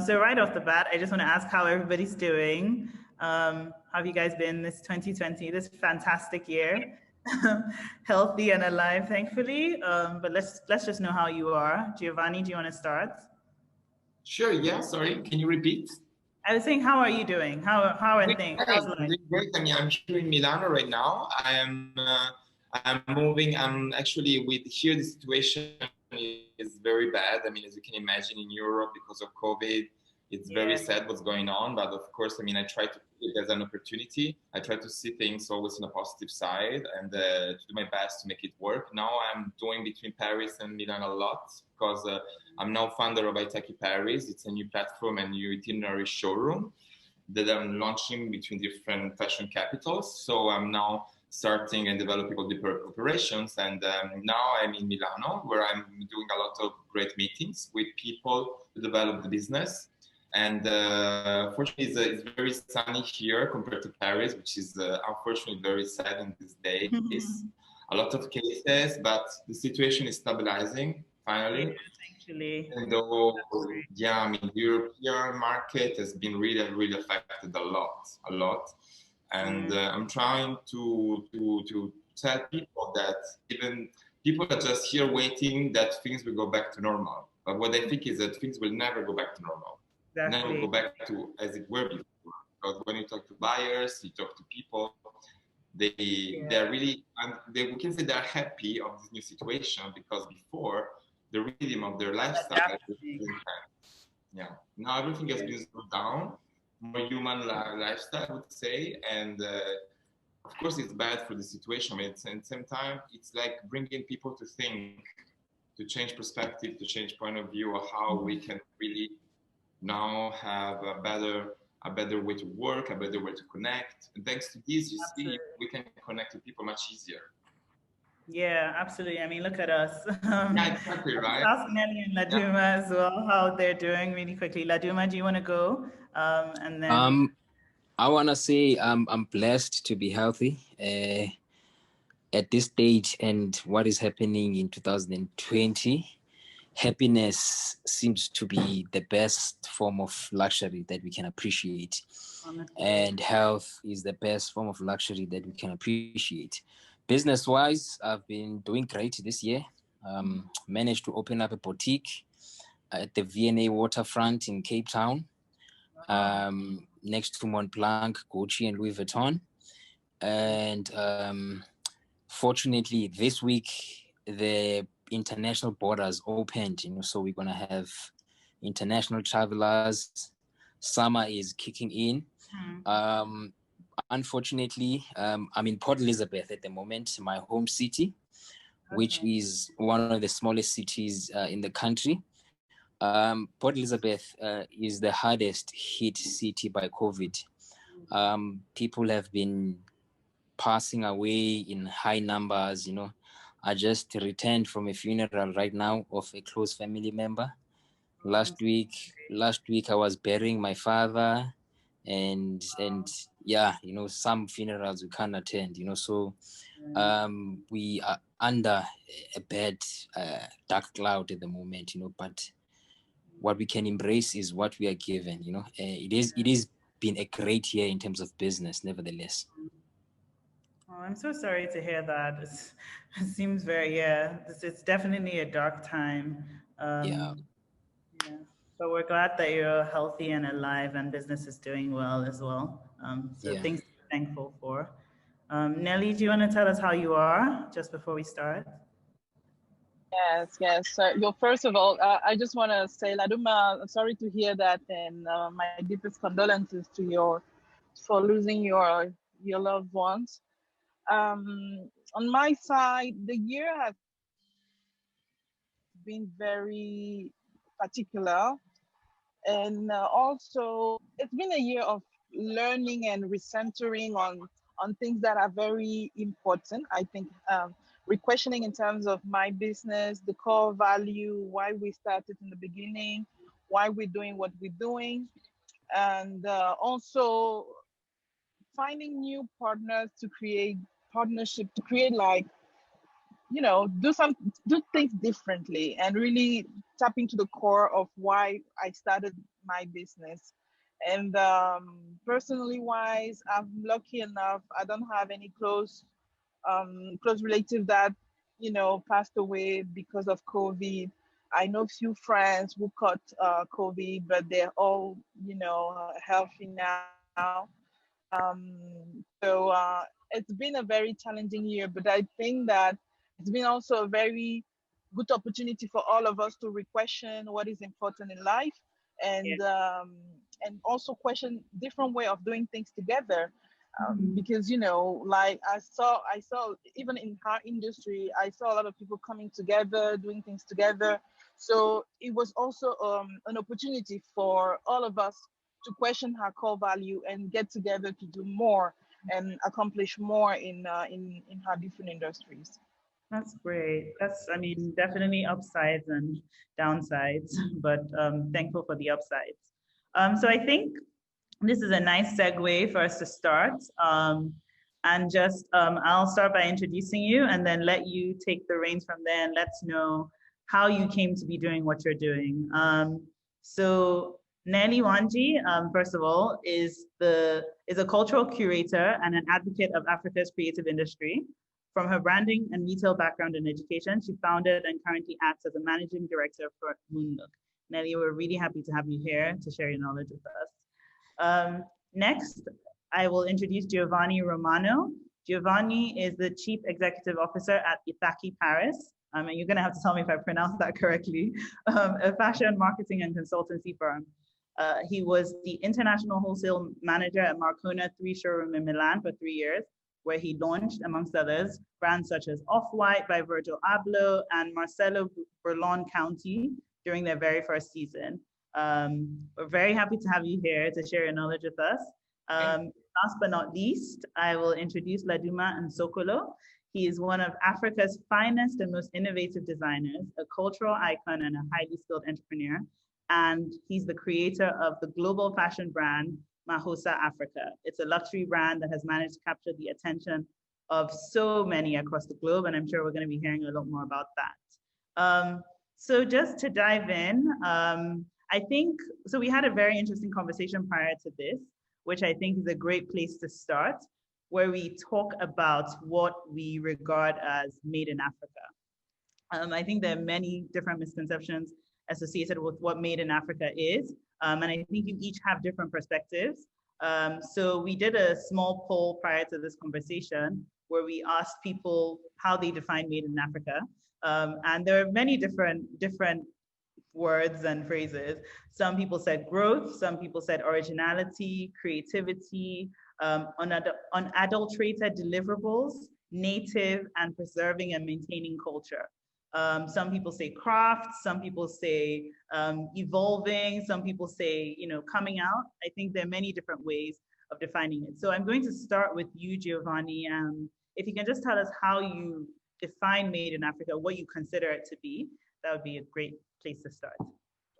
So right off the bat, I just want to ask how everybody's doing. How have you guys been this 2020, this fantastic year? Healthy and alive, thankfully. But let's just know how you are. Giovanni, do you want to start? Sure, yeah, sorry, can you repeat? I was saying, how are you doing? How are things? How's I'm life? doing great. I mean, I'm here in Milano right now. I'm moving. I'm actually with here. The situation is very bad. I mean, as you can imagine, in Europe because of COVID, it's very sad what's going on. But of course, I mean, I try to see it as an opportunity. I try to see things always on a positive side and to do my best to make it work. Now I'm doing between Paris and Milan a lot because I'm now founder of Itaki Paris. It's a new platform and new itinerary showroom that I'm launching between different fashion capitals. So I'm now starting and developing all the operations. And now I'm in Milano, where I'm doing a lot of great meetings with people to develop the business. And fortunately, it's very sunny here compared to Paris, which is unfortunately very sad in these days. A lot of cases, but the situation is stabilizing finally. Actually. And though, yeah, I mean, the European market has been really, really affected a lot. And I'm trying to tell people that even people are just here waiting that things will go back to normal. But what I think is that things will never go back to normal. Exactly. Never go back to as it were before. Because when you talk to buyers, you talk to people, they're really, we can say they're happy of this new situation because before the rhythm of their lifestyle was intense. Yeah. Now everything has been slowed down, more human lifestyle, I would say, and of course it's bad for the situation. But at the same time, it's like bringing people to think, to change perspective, to change point of view of how we can really now have a better way to work, a better way to connect. And thanks to this, you see, we can connect with people much easier. Yeah, absolutely. I mean, look at us. Yeah, exactly, right? Ask Nelly and Laduma as well how they're doing really quickly. Laduma, do you want to go? And then I want to say I'm blessed to be healthy at this stage and what is happening in 2020. Happiness seems to be the best form of luxury that we can appreciate. honestly. And health is the best form of luxury that we can appreciate. Business-wise, I've been doing great this year. Managed to open up a boutique at the V&A waterfront in Cape Town, next to Mont Blanc, Gucci, and Louis Vuitton. And fortunately, this week, the international borders opened, so we're going to have international travelers. Summer is kicking in. Unfortunately, I'm in Port Elizabeth at the moment, my home city, which is one of the smallest cities in the country. Port Elizabeth is the hardest hit city by COVID. People have been passing away in high numbers. I just returned from a funeral right now of a close family member. Last week I was burying my father, and yeah, some funerals we can't attend. So we are under a bad dark cloud at the moment. But what we can embrace is what we are given. It is been a great year in terms of business, nevertheless. Oh, I'm so sorry to hear that. It seems it's definitely a dark time. Yeah. But we're glad that you're healthy and alive and business is doing well as well. Things to be thankful for. Nelly, do you want to tell us how you are just before we start? Yes. So, first of all, I just want to say, Laduma, I'm sorry to hear that, and my deepest condolences to you for losing your loved ones. On my side, the year has been very particular, and also it's been a year of learning and recentering on things that are very important. I think re-questioning in terms of my business, the core value, why we started in the beginning, why we're doing what we're doing, and also finding new partners to create partnership, to create like do things differently and really tap into the core of why I started my business. And personally wise, I'm lucky enough, I don't have any close relative that passed away because of COVID. I know few friends who caught COVID, but they're all healthy now. So it's been a very challenging year, but I think that it's been also a very good opportunity for all of us to re-question what is important in life, Yeah. and also question different way of doing things together. Mhm. Because like I saw even in our industry, I saw a lot of people coming together, doing things together. So it was also an opportunity for all of us to question our core value and get together to do more and accomplish more in our different industries. That's great. I mean, definitely upsides and downsides, but thankful for the upsides. So I think this is a nice segue for us to start. And just, I'll start by introducing you and then let you take the reins from there and let us know how you came to be doing what you're doing. So Nelly Wandji, first of all, is a cultural curator and an advocate of Africa's creative industry. From her branding and retail background in education, she founded and currently acts as a managing director for Moonlook. Nelly, we're really happy to have you here to share your knowledge with us. Next, I will introduce Giovanni Romano. Giovanni is the Chief Executive Officer at Ithaki Paris, and you're going to have to tell me if I pronounced that correctly, a fashion marketing and consultancy firm. He was the international wholesale manager at Marcona 3 showroom in Milan for 3 years, where he launched, amongst others, brands such as Off-White by Virgil Abloh and Marcelo Burlon County during their very first season. We're very happy to have you here to share your knowledge with us. Last but not least, I will introduce Laduma Ngxokholo. He is one of Africa's finest and most innovative designers, a cultural icon and a highly skilled entrepreneur. And he's the creator of the global fashion brand, Mahosa Africa. It's a luxury brand that has managed to capture the attention of so many across the globe, and I'm sure we're going to be hearing a lot more about that. So just to dive in, I think, so we had a very interesting conversation prior to this, which I think is a great place to start, where we talk about what we regard as made in Africa. I think there are many different misconceptions associated with what made in Africa is, and I think you each have different perspectives. So we did a small poll prior to this conversation where we asked people how they define made in Africa. And there are many different words and phrases. Some people said growth, some people said originality, creativity, unadulterated deliverables, native, and preserving and maintaining culture. Some people say craft, some people say evolving, some people say, coming out. I think there are many different ways of defining it. So I'm going to start with you, Giovanni. If you can just tell us how you define made in Africa, what you consider it to be, that would be a great place to start.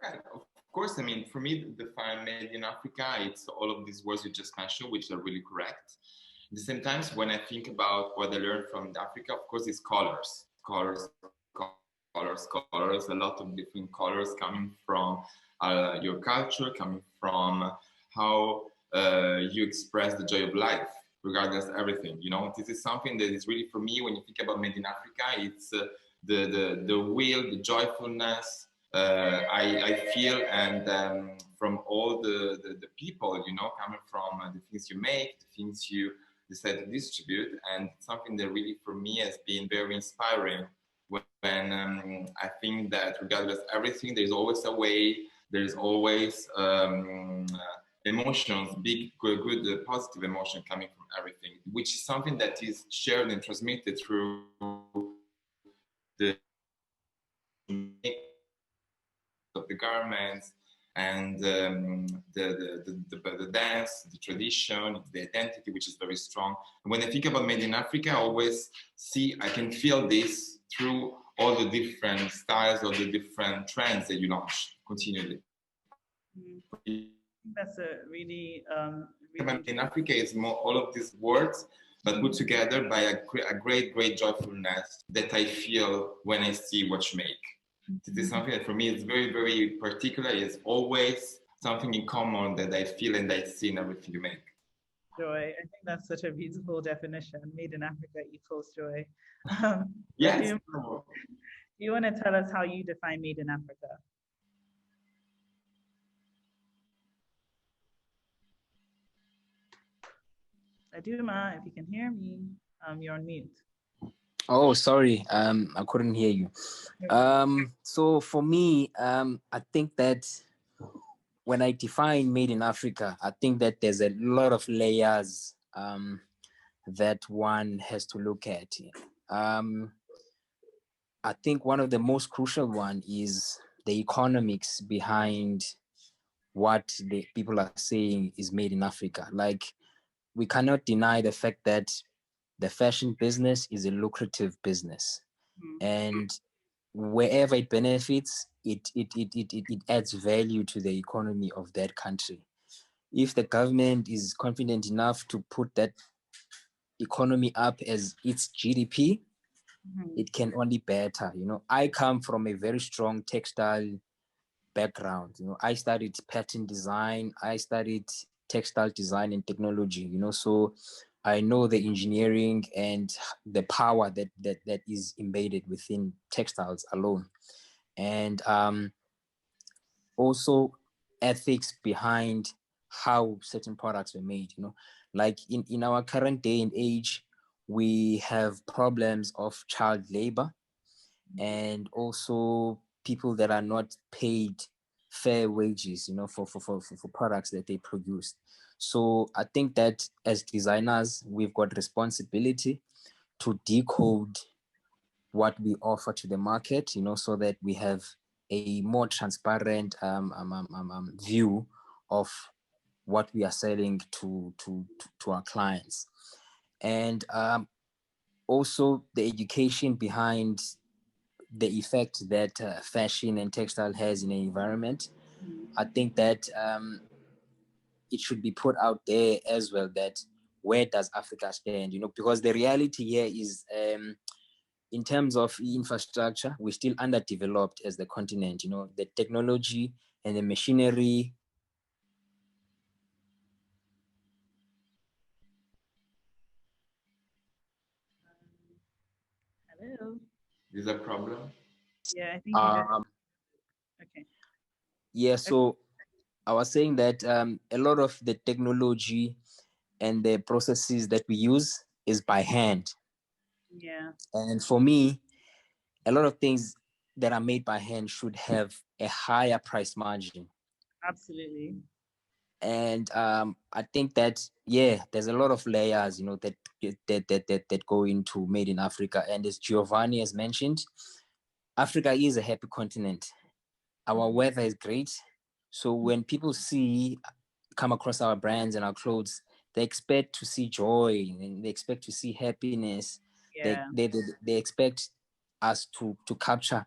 Right. Of course, I mean, for me, the define made in Africa, it's all of these words you just mentioned, which are really correct. At the same time, when I think about what I learned from Africa, of course, it's colors, a lot of different colors coming from your culture, coming from how you express the joy of life, regardless of everything. This is something that is really, for me, when you think about made in Africa, it's the will, the joyfulness I feel, and from all the people, coming from the things you make, the things you decide to distribute, and something that really, for me, has been very inspiring. When I think that regardless of everything, there's always a way, there's always emotions, big, good, positive emotion coming from everything, which is something that is shared and transmitted through the of the garments and the dance, the tradition, the identity, which is very strong. And when I think about made in Africa, I always I can feel this through all the different styles, all the different trends that you launch continually. That's a really, in Africa, it's more all of these words but put together by a great joyfulness that I feel when I see what you make. This is something that for me is very, very particular. It's always something in common that I feel and I see in everything you make. Joy. I think that's such a beautiful definition. Made in Africa equals joy. Yes. Do you want to tell us how you define made in Africa? Laduma, if you can hear me, you're on mute. Oh, sorry. I couldn't hear you. So for me, I think that when I define made in Africa, I think that there's a lot of layers that one has to look at. I think one of the most crucial one is the economics behind what the people are saying is made in Africa. Like, we cannot deny the fact that the fashion business is a lucrative business, and wherever it benefits, it adds value to the economy of that country. If the government is confident enough to put that economy up as its GDP, it can only better. You know, I come from a very strong textile background. You know, I studied pattern design, I studied textile design and technology, you know, so I know the engineering and the power that is embedded within textiles alone. And also ethics behind how certain products were made, you know, like in our current day and age, we have problems of child labor and also people that are not paid fair wages, you know, for products that they produce. So I think that as designers, we've got responsibility to decode what we offer to the market, you know, so that we have a more transparent view of what we are selling to our clients. And also the education behind the effect that fashion and textile has in the environment. I think that it should be put out there as well, that where does Africa stand, you know, because the reality here is in terms of infrastructure, we're still underdeveloped as the continent, you know, the technology and the machinery. Hello. Is a problem? Yeah, I think you guys. Okay. Yeah, so I was saying that a lot of the technology and the processes that we use is by hand. Yeah. And for me, a lot of things that are made by hand should have a higher price margin. Absolutely. And I think that, yeah, there's a lot of layers, you know, that go into made in Africa. And as Giovanni has mentioned, Africa is a happy continent. Our weather is great. So when people come across our brands and our clothes, they expect to see joy and they expect to see happiness. Yeah. They expect us to capture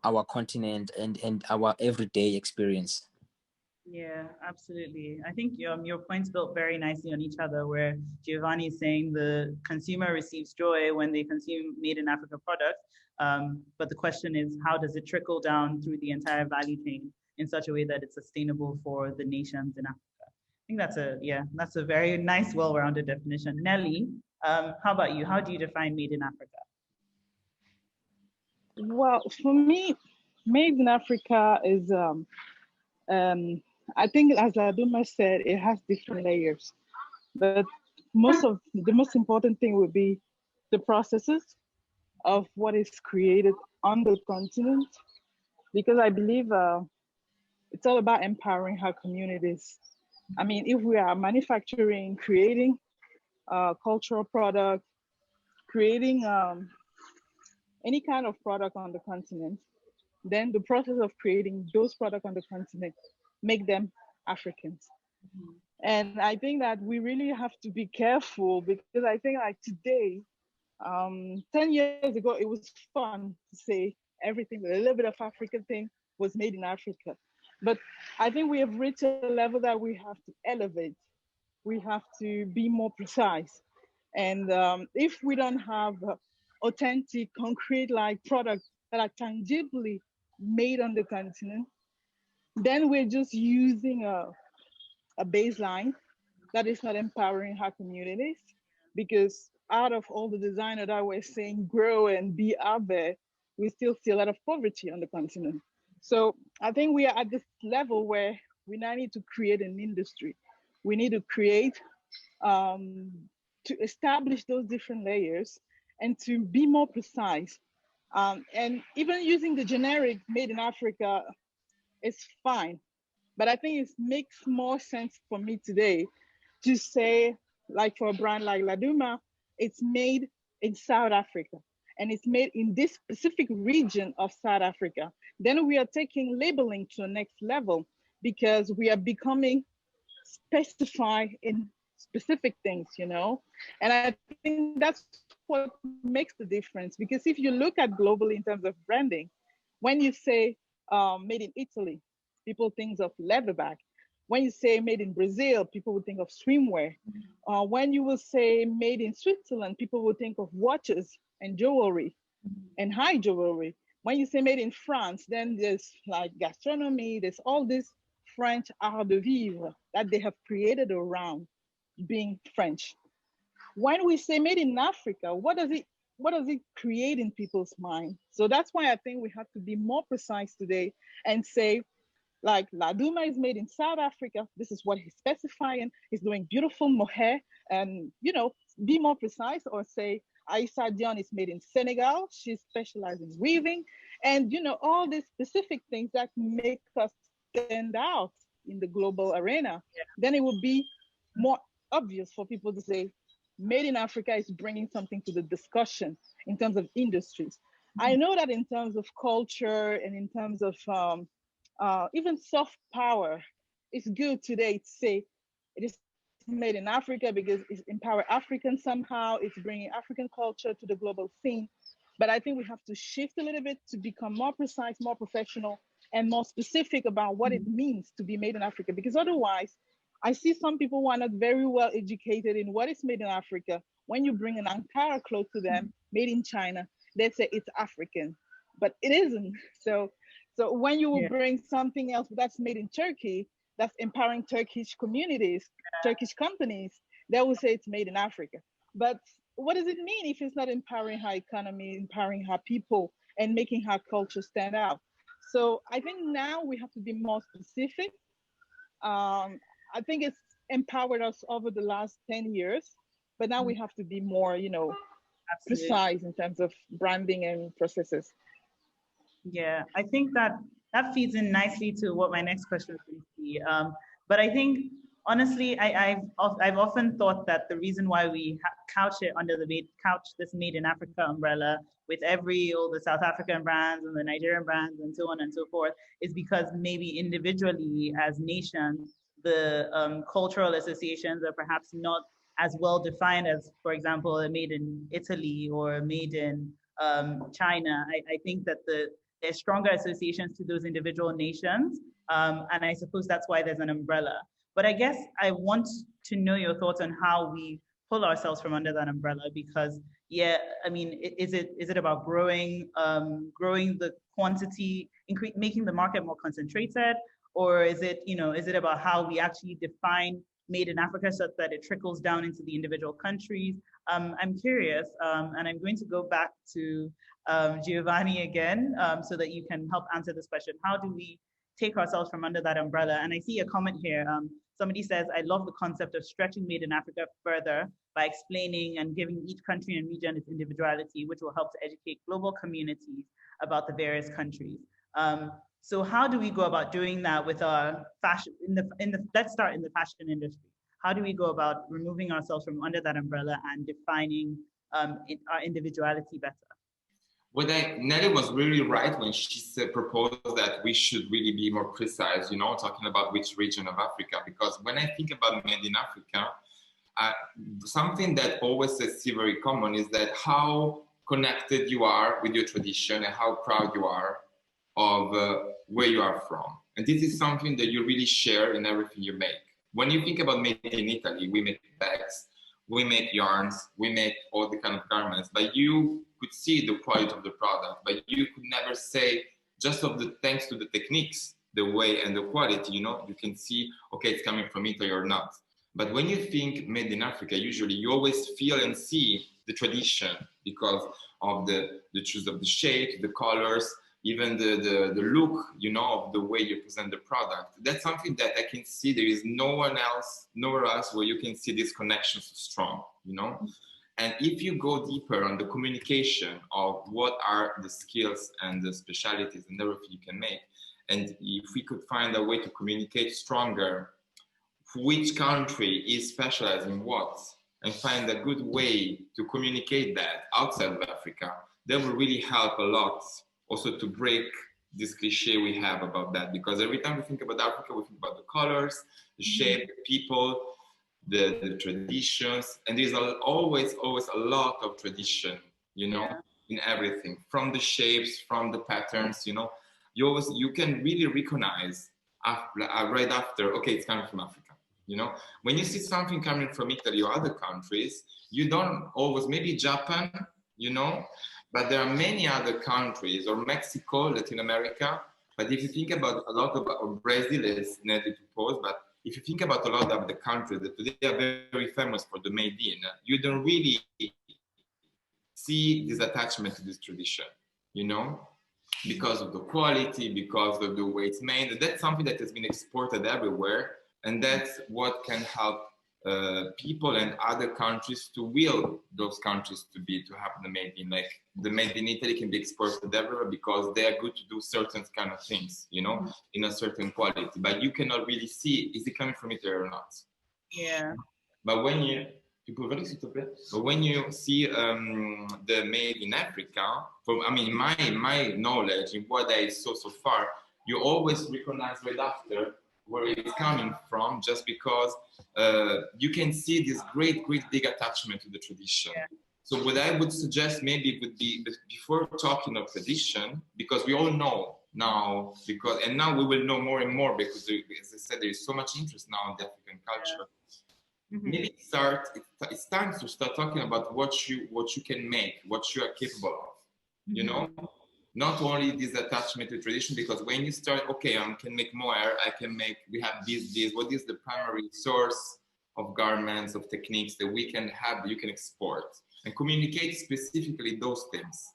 our continent and our everyday experience. Yeah, absolutely. I think your points built very nicely on each other, where Giovanni is saying the consumer receives joy when they consume made in Africa products. But the question is, how does it trickle down through the entire value chain in such a way that it's sustainable for the nations in Africa? I think that's a very nice, well-rounded definition. Nelly, how about you? How do you define made in Africa? Well, for me, made in Africa is I think, as Laduma said, it has different layers. But the most important thing would be the processes of what is created on the continent, because I believe it's all about empowering our communities. I mean, if we are manufacturing, creating cultural product, creating any kind of product on the continent, then the process of creating those products on the continent make them Africans. And I think that we really have to be careful, because I think like today, 10 years ago, it was fun to say everything, a little bit of African thing was made in Africa. But I think we have reached a level that we have to elevate. We have to be more precise. And if we don't have authentic, concrete like products that are tangibly made on the continent, then we're just using a baseline that is not empowering our communities, because out of all the designers that were saying grow and be out there, we still see a lot of poverty on the continent. So I think we are at this level where we now need to create an industry. We need to create, um, to establish those different layers and to be more precise. And even using the generic made in Africa is fine, but I think it makes more sense for me today to say, like for a brand like Laduma, it's made in South Africa and it's made in this specific region of South Africa. Then we are taking labeling to the next level because we are becoming specified in specific things, you know? And I think that's what makes the difference. Because if you look at globally in terms of branding, when you say made in Italy, people think of leatherback. When you say made in Brazil, people would think of swimwear. When you will say made in Switzerland, people will think of watches and jewelry and high jewelry. When you say made in France, then there's like gastronomy, there's all this French art de vivre that they have created around being French. When we say made in Africa, what does it create in people's mind? So that's why I think we have to be more precise today and say, like Laduma is made in South Africa. This is what he's specifying. He's doing beautiful mohair, and be more precise, or say Aissa Dion is made in Senegal. She's specialized in weaving, and all these specific things that make us stand out in the global arena. Yeah. Then it would be more obvious for people to say, made in Africa is bringing something to the discussion in terms of industries. I know that in terms of culture and in terms of even soft power, it's good today to say it is made in Africa because it's empower Africans somehow. It's bringing African culture to the global scene. But I think we have to shift a little bit to become more precise, more professional, and more specific about what it means to be made in Africa. Because otherwise, I see some people who are not very well educated in what is made in Africa. When you bring an Ankara cloth to them, made in China, they say it's African, but it isn't. So when you will Yeah. bring something else that's made in Turkey, that's empowering Turkish communities, Turkish companies, they will say it's made in Africa. But what does it mean if it's not empowering our economy, empowering our people, and making our culture stand out? So I think now we have to be more specific. I think it's empowered us over the last 10 years, but now we have to be more, Absolutely. precise in terms of branding and processes. Yeah, I think that feeds in nicely to what my next question is going to be. But I think honestly, I've often thought that the reason why we couch it under couch this Made in Africa umbrella with all the South African brands and the Nigerian brands and so on and so forth is because maybe individually as nations, the cultural associations are perhaps not as well defined as, for example, a made in Italy or made in China. I think that there's stronger associations to those individual nations. And I suppose that's why there's an umbrella. But I guess I want to know your thoughts on how we pull ourselves from under that umbrella, because I mean, is it about growing the quantity, making the market more concentrated, or is it about how we actually define made in Africa such that it trickles down into the individual countries? I'm curious, and I'm going to go back to Giovanni again, so that you can help answer this question. How do we take ourselves from under that umbrella? And I see a comment here. Somebody says, I love the concept of stretching Made in Africa further by explaining and giving each country and region its individuality, which will help to educate global communities about the various countries. So how do we go about doing that with our fashion let's start in the fashion industry. How do we go about removing ourselves from under that umbrella and defining our individuality better? Well, Nelly was really right when she proposed that we should really be more precise, talking about which region of Africa. Because when I think about Made in Africa, something that always I see very common is that how connected you are with your tradition and how proud you are of where you are from. And this is something that you really share in everything you make. When you think about Made in Italy, we make bags we make yarns, we make all the kind of garments, but you could see the quality of the product, but you could never say just of the thanks to the techniques, the way and the quality, you know, you can see, okay, it's coming from Italy or not. But when you think made in Africa, usually you always feel and see the tradition because of the choice of the shape, the colors, even the look, you know, of the way you present the product. That's something that I can see there is nowhere else where you can see this connection so strong, you know. And if you go deeper on the communication of what are the skills and the specialties and everything you can make, and if we could find a way to communicate stronger which country is specialized in what, and find a good way to communicate that outside of Africa, that will really help a lot also to break this cliche we have about that. Because every time we think about Africa, we think about the colors, the shape, the people, the traditions, and there's always a lot of tradition, you know, in everything, from the shapes, from the patterns, you know, you can really recognize right after, okay, it's coming from Africa. You know, when you see something coming from Italy or other countries, you don't always, maybe Japan, you know, but there are many other countries, or Mexico, Latin America. But if you think about a lot of Brazil is Nelly to pose, but if you think about a lot of the countries that today are very, very famous for the made in, you don't really see this attachment to this tradition, you know, because of the quality, because of the way it's made. That's something that has been exported everywhere. And that's what can help people and other countries to will those countries to have the made in. Like the made in Italy can be exported everywhere because they are good to do certain kind of things, you know, in a certain quality. But you cannot really see, is it coming from Italy or not? Yeah. But when you see the made in Africa, from my knowledge in what I saw so far, you always recognize right after where it's coming from, just because you can see this great big attachment to the tradition. Yeah. So what I would suggest maybe would be, before talking of tradition, because we all know now, and now we will know more and more, because as I said, there is so much interest now in the African culture. Yeah. Mm-hmm. Maybe it's time to start talking about what you can make, what you are capable of, you know? Not only this attachment to tradition, because when you start, okay, I can make more, we have this, what is the primary source of garments, of techniques that we can have, that you can export, and communicate specifically those things.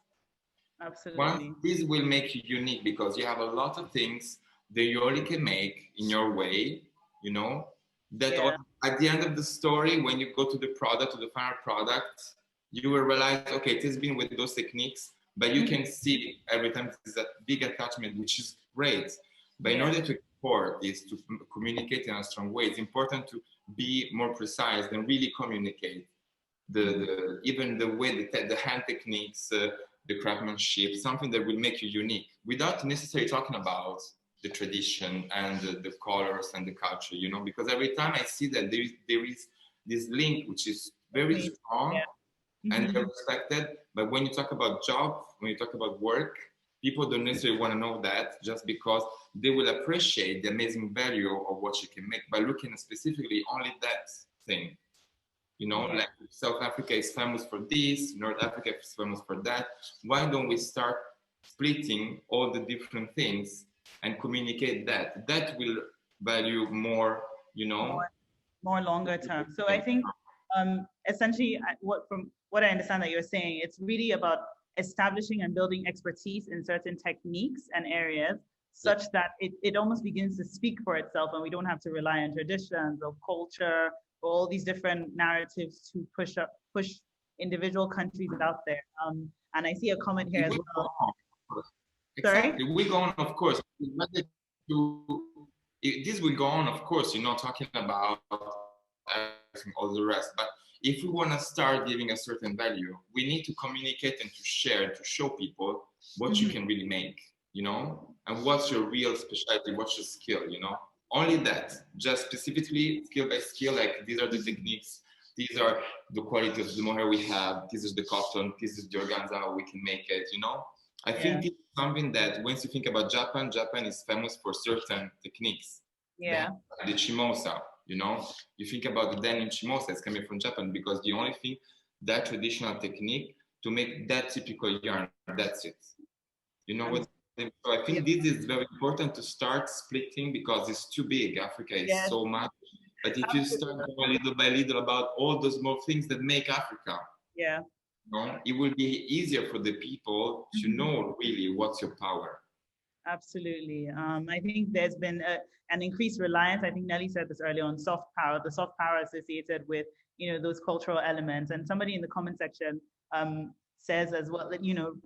Absolutely. This will make you unique, because you have a lot of things that you only can make in your way, you know, that at the end of the story, when you go to the product, to the final product, you will realize, okay, it has been with those techniques, but you can see every time there's a big attachment, which is great. But in order to export this, to communicate in a strong way, it's important to be more precise and really communicate even the way, the hand techniques, the craftsmanship, something that will make you unique, without necessarily talking about the tradition and the colors and the culture, you know, because every time I see that there is this link, which is very strong. Yeah. And they're respected, but when you talk about job, when you talk about work, people don't necessarily want to know that, just because they will appreciate the amazing value of what you can make by looking at specifically only that thing. You know, like South Africa is famous for this, North Africa is famous for that. Why don't we start splitting all the different things and communicate that? That will value more, you know. More longer term. So I think essentially from what I understand that you're saying, it's really about establishing and building expertise in certain techniques and areas, such that it almost begins to speak for itself, and we don't have to rely on traditions or culture or all these different narratives to push individual countries out there. And I see a comment here as well. Exactly. We go on, of course. This will go on, of course. You're not talking about all the rest, but if we want to start giving a certain value, we need to communicate and to share, to show people what you can really make, you know, and what's your real specialty, what's your skill, you know. Only that, just specifically skill by skill, like these are the techniques, these are the quality of the mohair we have, this is the cotton, this is the organza, how we can make it, you know. I think it's something that once you think about Japan is famous for certain techniques. Yeah. The chimosa, You know, you think about the denim chimosa that's coming from Japan because the only thing, that traditional technique to make that typical yarn, that's it. You know what? So I think this is very important to start splitting because it's too big. Africa is Yes, so much. But if you start going little by little about all those more things that make Africa, yeah. you know, it will be easier for the people to know really what's your power. Absolutely. I think there's been an increased reliance. I think Nelly said this earlier on soft power, the soft power associated with, those cultural elements. And somebody in the comment section says as well, that,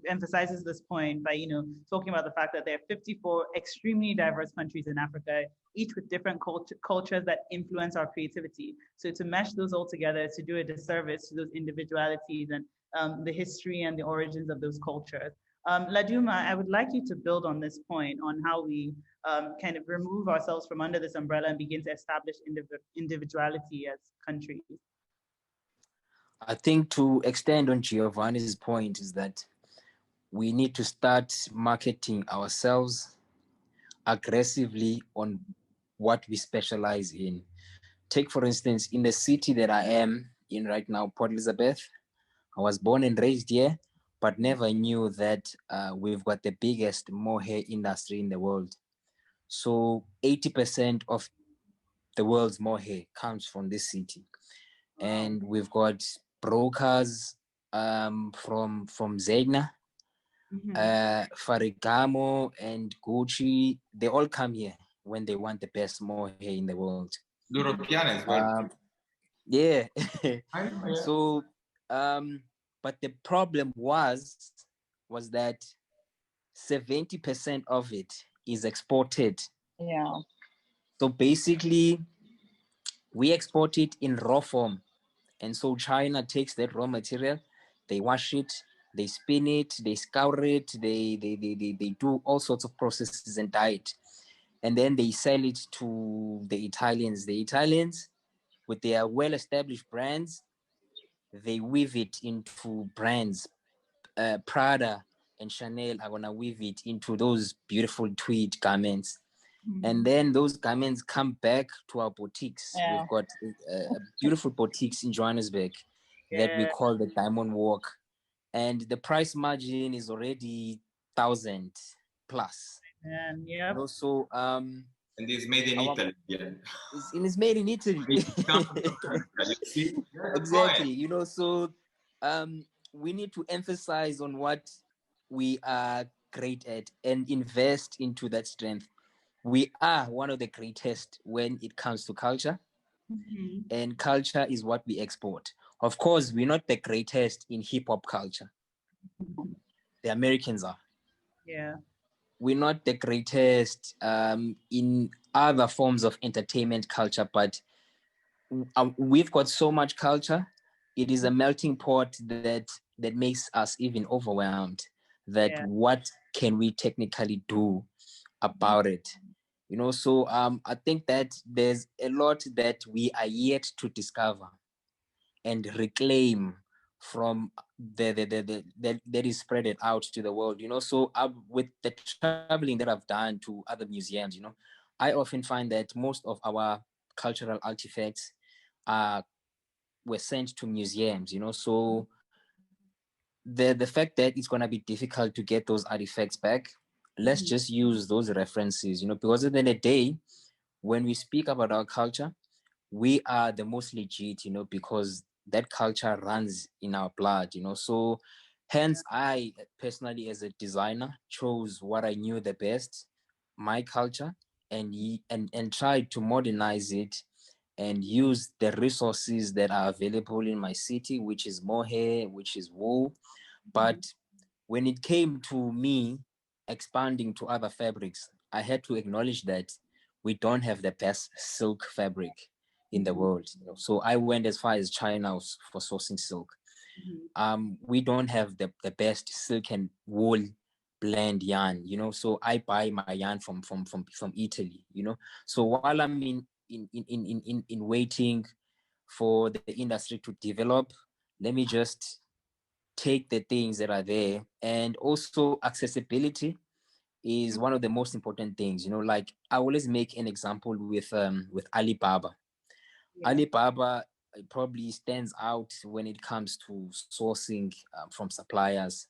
emphasizes this point by, talking about the fact that there are 54 extremely diverse countries in Africa, each with different cultures that influence our creativity. So to mesh those all together is to do a disservice to those individualities and the history and the origins of those cultures. Laduma, I would like you to build on this point on how we kind of remove ourselves from under this umbrella and begin to establish individuality as countries. I think to extend on Giovanni's point is that we need to start marketing ourselves aggressively on what we specialize in. Take, for instance, in the city that I am in right now, Port Elizabeth, I was born and raised here, but never knew that we've got the biggest mohair industry in the world. So 80% of the world's mohair comes from this city. Wow. And we've got brokers from Zegna, Ferragamo, and Gucci. They all come here when they want the best mohair in the world. European as well. Yeah. So, but the problem was that 70% of it is exported. Yeah. So basically, we export it in raw form. And so China takes that raw material, they wash it, they spin it, they scour it, they do all sorts of processes and dye it. And then they sell it to the Italians. The Italians, with their well-established brands, they weave it into brands. Prada and Chanel are gonna weave it into those beautiful tweed garments. And then those garments come back to our boutiques. Yeah. We've got beautiful boutiques in Johannesburg that we call the Diamond Walk. And the price margin is already 1,000 plus. And yeah. And also, and it's made in Italy. Yeah. It's made in Italy. Exactly. So we need to emphasize on what we are great at and invest into that strength. We are one of the greatest when it comes to culture, and culture is what we export. Of course, we're not the greatest in hip-hop culture. The Americans are. Yeah. We're not the greatest in other forms of entertainment culture, but we've got so much culture. It is a melting pot that makes us even overwhelmed that what can we technically do about it. So I think that there's a lot that we are yet to discover and reclaim from that is spread out to the world. So with the traveling that I've done to other museums, I often find that most of our cultural artifacts were sent to museums. So the fact that it's going to be difficult to get those artifacts back, let's just use those references, because at the end of the day, when we speak about our culture, we are the most legit, because that culture runs in our blood, so hence I personally as a designer chose what I knew the best, my culture, and tried to modernize it and use the resources that are available in my city, which is mohair, which is wool. But when it came to me expanding to other fabrics, I had to acknowledge that we don't have the best silk fabric in the world. So I went as far as China for sourcing silk. We don't have the best silk and wool blend yarn, so I buy my yarn from Italy, So while I'm in waiting for the industry to develop, let me just take the things that are there. And also accessibility is one of the most important things. Like I always make an example with Alibaba. Alibaba probably stands out when it comes to sourcing from suppliers.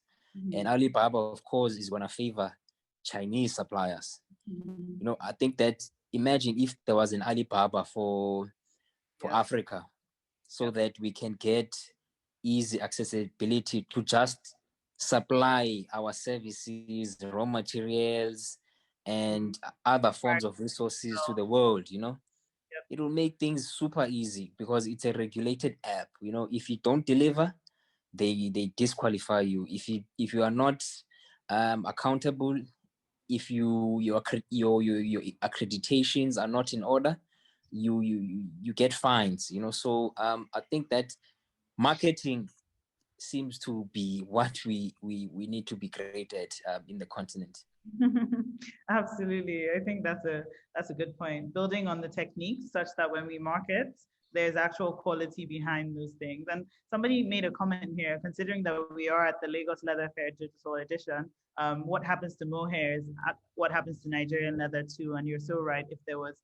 And Alibaba, of course, is going to favor Chinese suppliers. You know, I think that imagine if there was an Alibaba for Africa, so that we can get easy accessibility to just supply our services, raw materials, and other forms of resources to the world, you know. It will make things super easy because it's a regulated app. You know, if you don't deliver, they disqualify you. If you are not accountable, if your accreditations are not in order, you get fines. You know, so I think that marketing seems to be what we need to be great at in the continent. Absolutely. I think that's a good point. Building on the techniques such that when we market, there's actual quality behind those things. And somebody made a comment here, considering that we are at the Lagos Leather Fair Digital Edition, what happens to mohair is what happens to Nigerian leather too. And you're so right. If there was,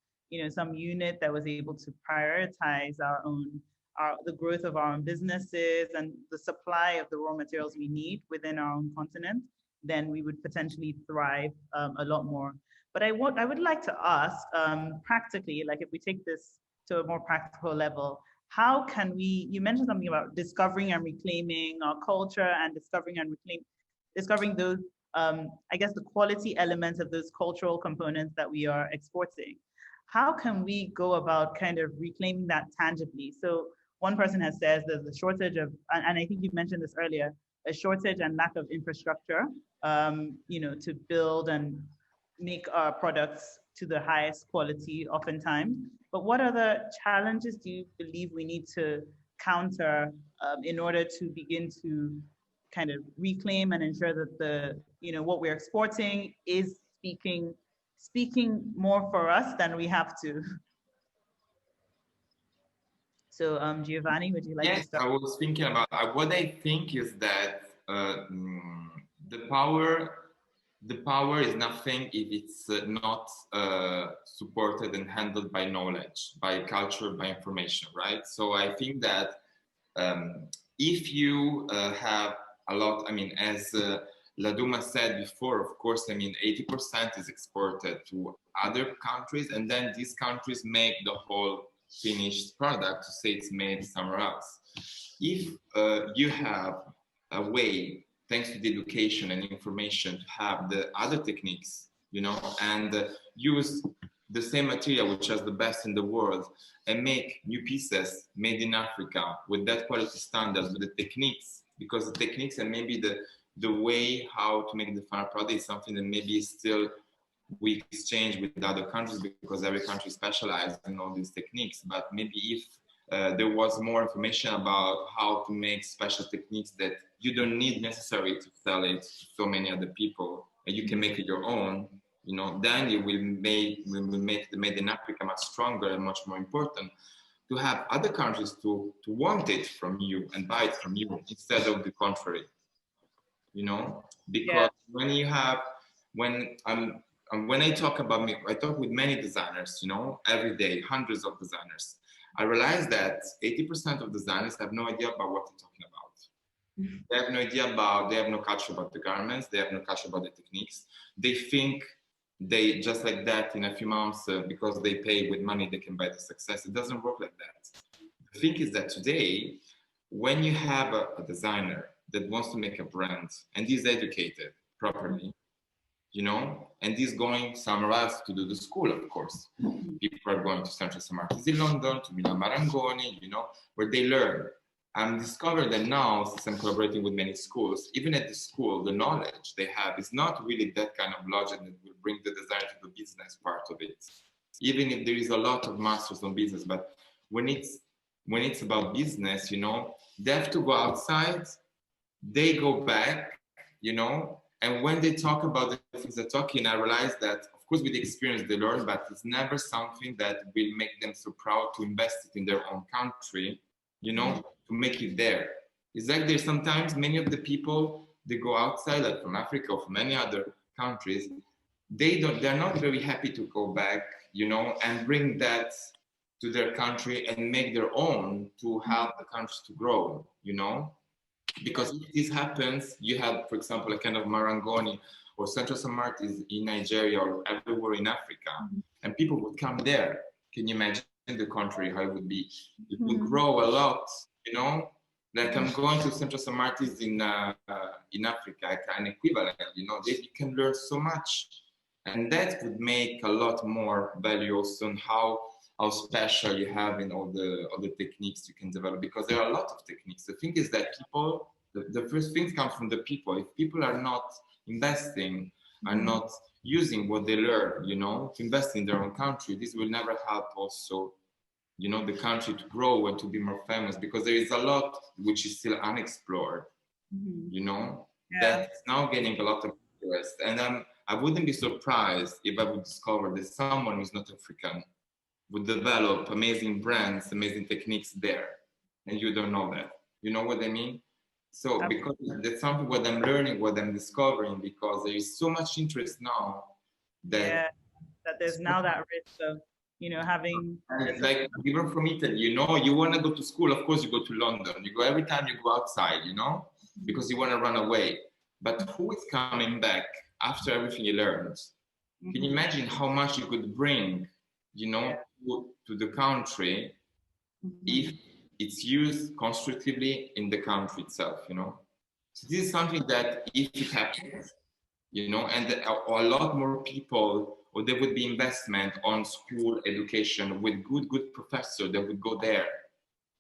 some unit that was able to prioritize the growth of our own businesses and the supply of the raw materials we need within our own continent, then we would potentially thrive a lot more. But I would like to ask, practically, like if we take this to a more practical level, how can we, you mentioned something about discovering and reclaiming our culture and discovering those, I guess the quality elements of those cultural components that we are exporting. How can we go about kind of reclaiming that tangibly? So one person has said there's a shortage of, and I think you mentioned this earlier, a shortage and lack of infrastructure, to build and make our products to the highest quality oftentimes. But what other challenges do you believe we need to counter in order to begin to kind of reclaim and ensure that what we're exporting is speaking more for us than we have to? So Giovanni, would you like to start? I was thinking about what I think is that the power is nothing if it's not supported and handled by knowledge, by culture, by information, right? So I think that if you have a lot, as Laduma said before, of course, 80% is exported to other countries, and then these countries make the whole finished product to say it's made somewhere else. If you have a way, thanks to the education and information, to have the other techniques, and use the same material, which is the best in the world, and make new pieces made in Africa with that quality standards, with the techniques, because the techniques and maybe the way how to make the final product is something that maybe still we exchange with other countries because every country specializes in all these techniques. But maybe if there was more information about how to make special techniques that you don't need necessarily to sell it to so many other people, and you can make it your own, then it will make the Made in Africa much stronger and much more important to have other countries to want it from you and buy it from you instead of the contrary, because when I talk about I talk with many designers, every day, hundreds of designers. I realize that 80% of designers have no idea about what they're talking about. They have no idea they have no culture about the garments. They have no culture about the techniques. They think they just like that in a few months, because they pay with money, they can buy the success. It doesn't work like that. The thing is that today, when you have a designer that wants to make a brand and is educated properly, and he's going somewhere else to do the school, of course. People are going to Central St. Martin's in London, to Milan Marangoni, where they learn. I'm discovering that now, since I'm collaborating with many schools, even at the school, the knowledge they have is not really that kind of logic that will bring the design to the business part of it. Even if there is a lot of masters on business, but when it's about business, they have to go outside, they go back, and when they talk about the things they're talking, I realize that, of course, with the experience they learn, but it's never something that will make them so proud to invest it in their own country, to make it there. It's like there's sometimes many of the people, they go outside, like from Africa or from many other countries, they're not very happy to go back, and bring that to their country and make their own to help the country to grow, you know? Because if this happens, you have, for example, a kind of Marangoni or Central Samartis in Nigeria or everywhere in Africa, and people would come there. Can you imagine the country, how it would be? It would grow a lot, you know? Like I'm going to Central Samartis in Africa, an equivalent, you know, you can learn so much. And that would make a lot more value also on how special you have in all the techniques you can develop, because there are a lot of techniques. The thing is that people, the first things come from the people. If people are not investing, are not using what they learn, you know, to invest in their own country, this will never help also, you know, the country to grow and to be more famous, because there is a lot which is still unexplored, you know, that's now gaining a lot of interest. And I wouldn't be surprised if I would discover that someone who's not African would develop amazing brands, amazing techniques there, and you don't know that. You know what I mean? So because that's something what I'm learning, what I'm discovering, because there is so much interest now that that there's now that risk of, you know, having. And it's like even from Italy, you know, you want to go to school, of course you go to London. You go every time you go outside, you know, because you want to run away. But who is coming back after everything you learned? Can you imagine how much you could bring, you know, to the country if it's used constructively in the country itself, you know? So this is something that if it happens, you know, and a lot more people, or there would be investment on school education with good professors that would go there,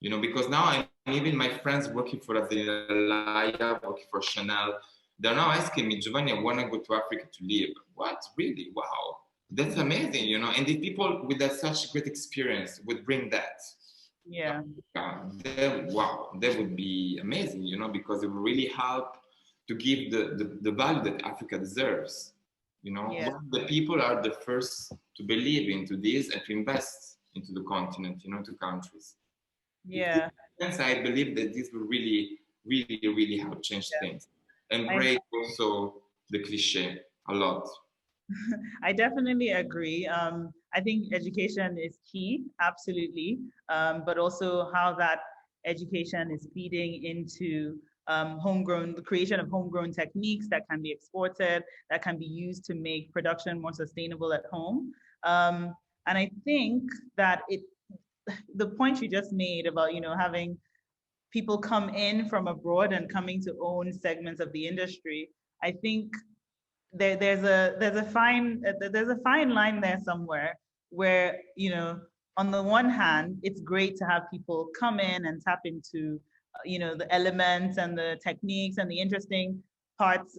you know, because now even my friends working for Azalea, working for Chanel, they're now asking me, Giovanni, I want to go to Africa to live. What? Really? Wow. That's amazing, you know, and the people with that such great experience would bring that. Wow, that would be amazing, you know, because it would really help to give the value that Africa deserves, you know. The people are the first to believe into this and to invest into the continent, you know, to countries. Hence, I believe that this will really help change things and break also the cliche a lot. I definitely agree. I think education is key, absolutely, but also how that education is feeding into the creation of homegrown techniques that can be exported, that can be used to make production more sustainable at home. And I think that the point you just made about, you know, having people come in from abroad and coming to own segments of the industry, I think there's a fine line there somewhere where, you know, on the one hand, it's great to have people come in and tap into, you know, the elements and the techniques and the interesting parts,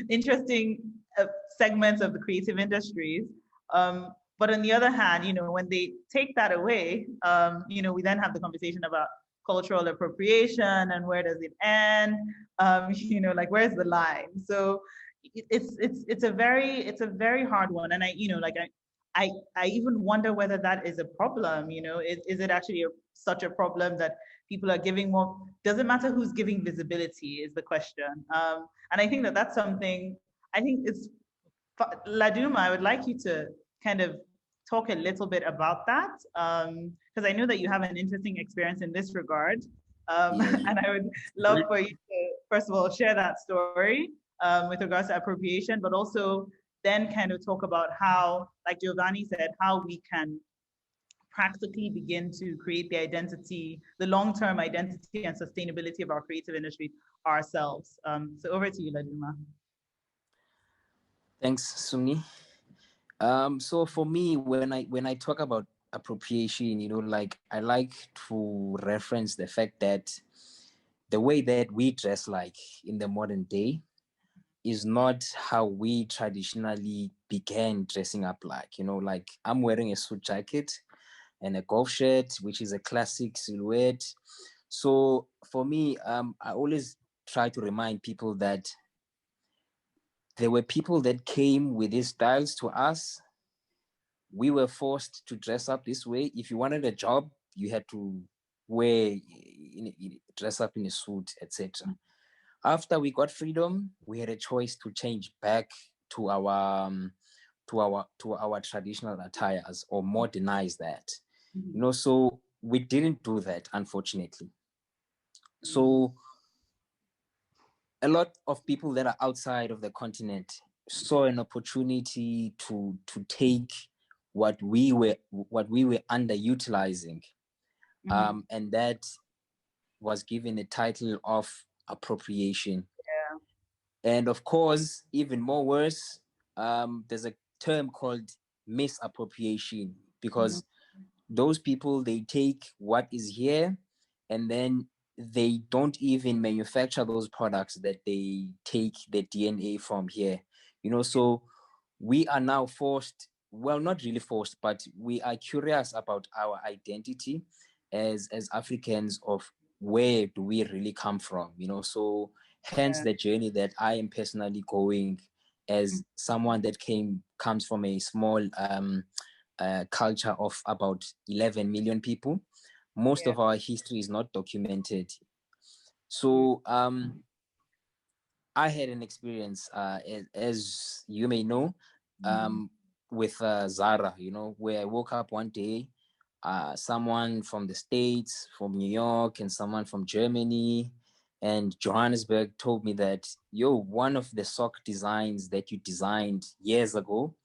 interesting segments of the creative industries. But on the other hand, you know, when they take that away, you know, we then have the conversation about cultural appropriation and where does it end? You know, like where's the line? So it's a very hard one, and I, you know, like I even wonder whether that is a problem. You know, is it actually such a problem that people are giving more? Does it matter who's giving visibility? Is the question. And I think that that's something. I think it's Laduma. I would like you to kind of talk a little bit about that, because I know that you have an interesting experience in this regard, and I would love for you to first of all share that story. With regards to appropriation, but also then kind of talk about how, like Giovanni said, how we can practically begin to create the identity, the long-term identity and sustainability of our creative industry ourselves. So over to you, Laduma. Thanks, Sumi. So for me, when I talk about appropriation, you know, like I like to reference the fact that the way that we dress like in the modern day is not how we traditionally began dressing up like, you know, like I'm wearing a suit jacket and a golf shirt, which is a classic silhouette. So for me, I always try to remind people that there were people that came with these styles to us. We were forced to dress up this way. If you wanted a job, you had to dress up in a suit, etc. After we got freedom, we had a choice to change back to our traditional attires or modernize that. you know, so we didn't do that, unfortunately. So a lot of people that are outside of the continent saw an opportunity to take what we were underutilizing, and that was given a title of appropriation. And of course, even more worse, there's a term called misappropriation, because those people, they take what is here and then they don't even manufacture those products that they take the DNA from here, you know. So we are now forced, well, not really forced, but we are curious about our identity as Africans, of where do we really come from, you know. So hence the journey that I am personally going, as someone that comes from a small culture of about 11 million people. Most of our history is not documented. So I had an experience, as you may know, with Zara, you know, where I woke up one day, someone from the States, from New York, and someone from Germany and Johannesburg told me that, yo, one of the sock designs that you designed years ago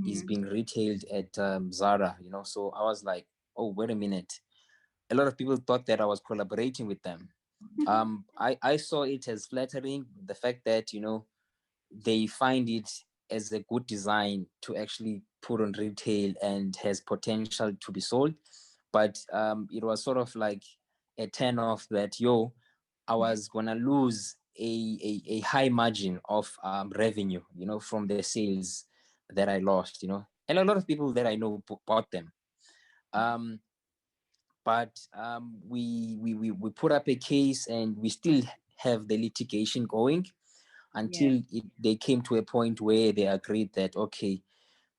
is being retailed at Zara, you know. So I was like, oh, wait a minute. A lot of people thought that I was collaborating with them. I saw it as flattering, the fact that, you know, they find it as a good design to actually put on retail and has potential to be sold. But it was sort of like a turn off that, yo, I was gonna lose a high margin of revenue, you know, from the sales that I lost, you know. And a lot of people that I know bought them. But we put up a case, and we still have the litigation going until they came to a point where they agreed that, okay,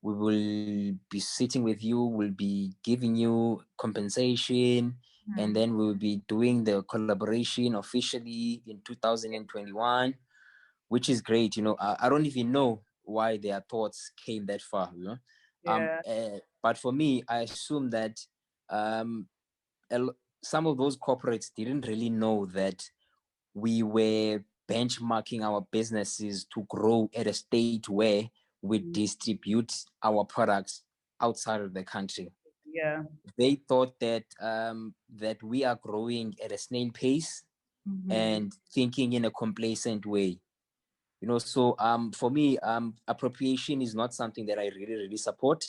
we will be sitting with you, we'll be giving you compensation, and then we'll be doing the collaboration officially in 2021, which is great. You know, I don't even know why their thoughts came that far, you know. But for me, I assume that um, some of those corporates didn't really know that we were benchmarking our businesses to grow at a state where we distribute our products outside of the country. They thought that that we are growing at a snail pace and thinking in a complacent way. You know, so for me, appropriation is not something that I really support.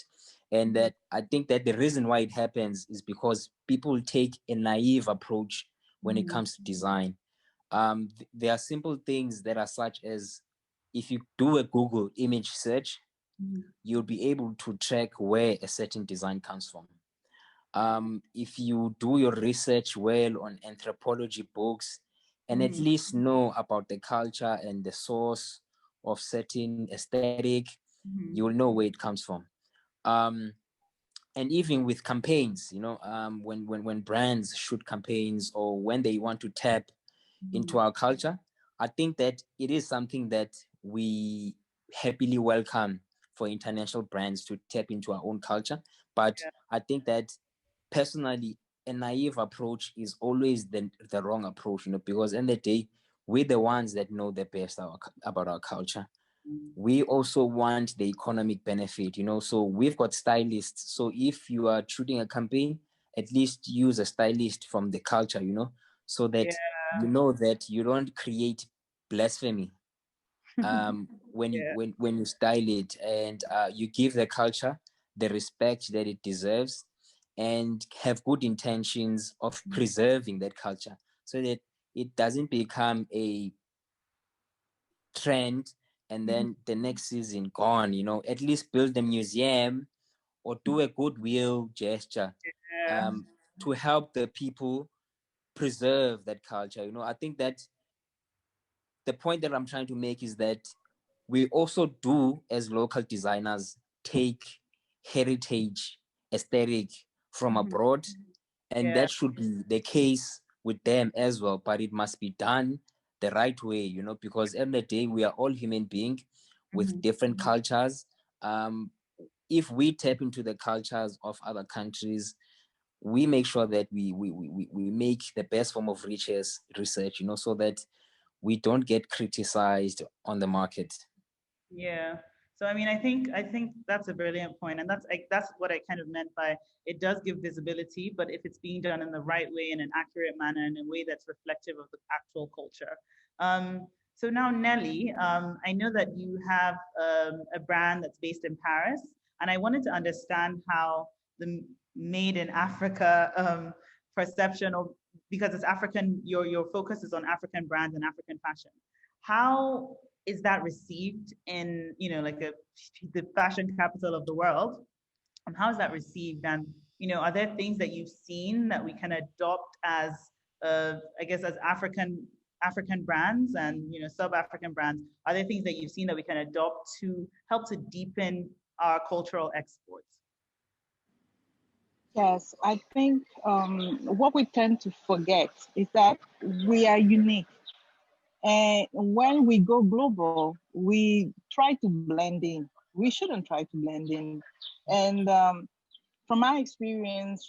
And that I think that the reason why it happens is because people take a naive approach when it comes to design. There are simple things that are such as, if you do a Google image search, you'll be able to track where a certain design comes from. If you do your research well on anthropology books and at least know about the culture and the source of certain aesthetic, you will know where it comes from. And even with campaigns, you know, when brands shoot campaigns or when they want to tap into our culture, I think that it is something that we happily welcome for international brands to tap into our own culture. But I think that personally, a naive approach is always the wrong approach, you know, because in the day, we're the ones that know the best about our culture. We also want the economic benefit, you know, so we've got stylists. So if you are shooting a campaign, at least use a stylist from the culture, you know, so that you know that you don't create blasphemy when you style it, and you give the culture the respect that it deserves, and have good intentions of preserving that culture, so that it doesn't become a trend and then the next season gone. You know, at least build a museum or do a goodwill gesture to help the people preserve that culture. You know, I think that the point that I'm trying to make is that we also do, as local designers, take heritage aesthetic from abroad, and that should be the case with them as well. But it must be done the right way, you know, because at the end of the day, we are all human beings with different cultures. If we tap into the cultures of other countries, we make sure that we make the best form of research, so that we don't get criticized on the market. Yeah. So I mean, I think that's a brilliant point, and that's what I kind of meant by it does give visibility, but if it's being done in the right way, in an accurate manner, in a way that's reflective of the actual culture. So now, Nelly, I know that you have a brand that's based in Paris, and I wanted to understand how the Made in Africa perception, or because it's African, your focus is on African brands and African fashion. How is that received in, like the fashion capital of the world? And how is that received? And, are there things that you've seen that we can adopt as, I guess, as African brands and, sub-African brands? Are there things that you've seen that we can adopt to help to deepen our cultural exports? Yes, I think what we tend to forget is that we are unique. And when we go global, we try to blend in. We shouldn't try to blend in. And from my experience,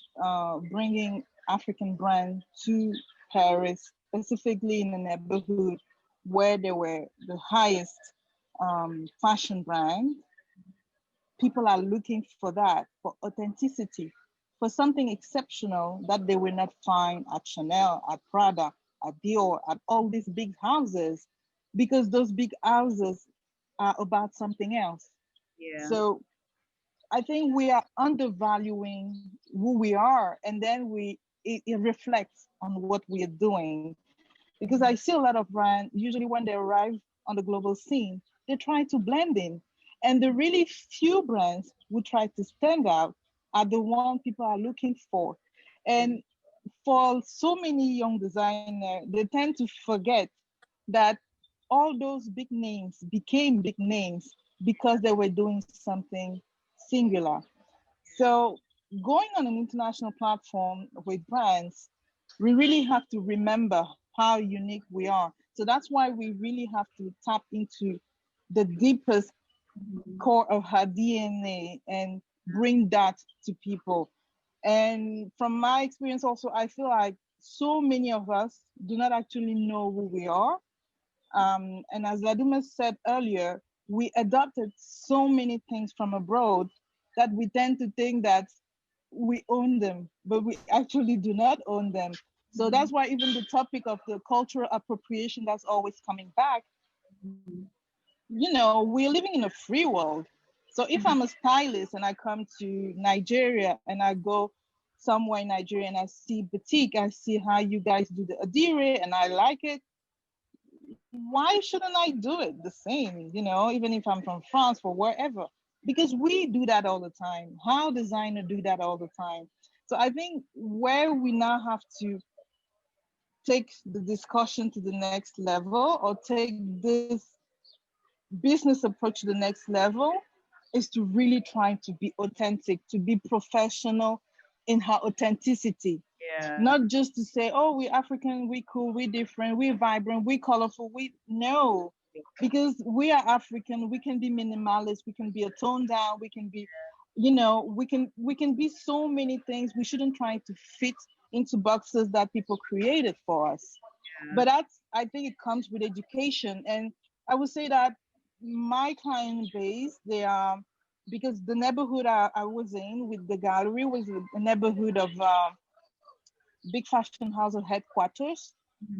bringing African brand to Paris, specifically in the neighborhood where they were the highest fashion brand, people are looking for that, for authenticity, for something exceptional that they will not find at Chanel, at Prada, at Dior, at all these big houses, because those big houses are about something else. Yeah. So I think we are undervaluing who we are, and then it reflects on what we are doing. Because I see a lot of brands, usually when they arrive on the global scene, they try to blend in. And the really few brands who try to stand out are the one people are looking for. And for so many young designers, they tend to forget that all those big names became big names because they were doing something singular. So going on an international platform with brands, we really have to remember how unique we are. So that's why we really have to tap into the deepest core of her DNA and bring that to people. And from my experience also, I feel like so many of us do not actually know who we are. And as Laduma said earlier, we adopted so many things from abroad that we tend to think that we own them, but we actually do not own them. So that's why even the topic of the cultural appropriation that's always coming back, we're living in a free world. So if I'm a stylist and I come to Nigeria and I go somewhere in Nigeria and I see boutique, I see how you guys do the adire and I like it, why shouldn't I do it the same, even if I'm from France or wherever? Because we do that all the time. How designers do that all the time. So I think where we now have to take the discussion to the next level or take this business approach to the next level is to really try to be authentic, to be professional in her authenticity. Yeah. Not just to say, oh, we're African, we cool, we different, we vibrant, we colorful. No, because we are African, we can be minimalist, we can be a tone down, we can be, we can be so many things. We shouldn't try to fit into boxes that people created for us. Yeah. But I think it comes with education. And I would say that my client base, they are, because the neighborhood I was in with the gallery was a neighborhood of big fashion house of headquarters.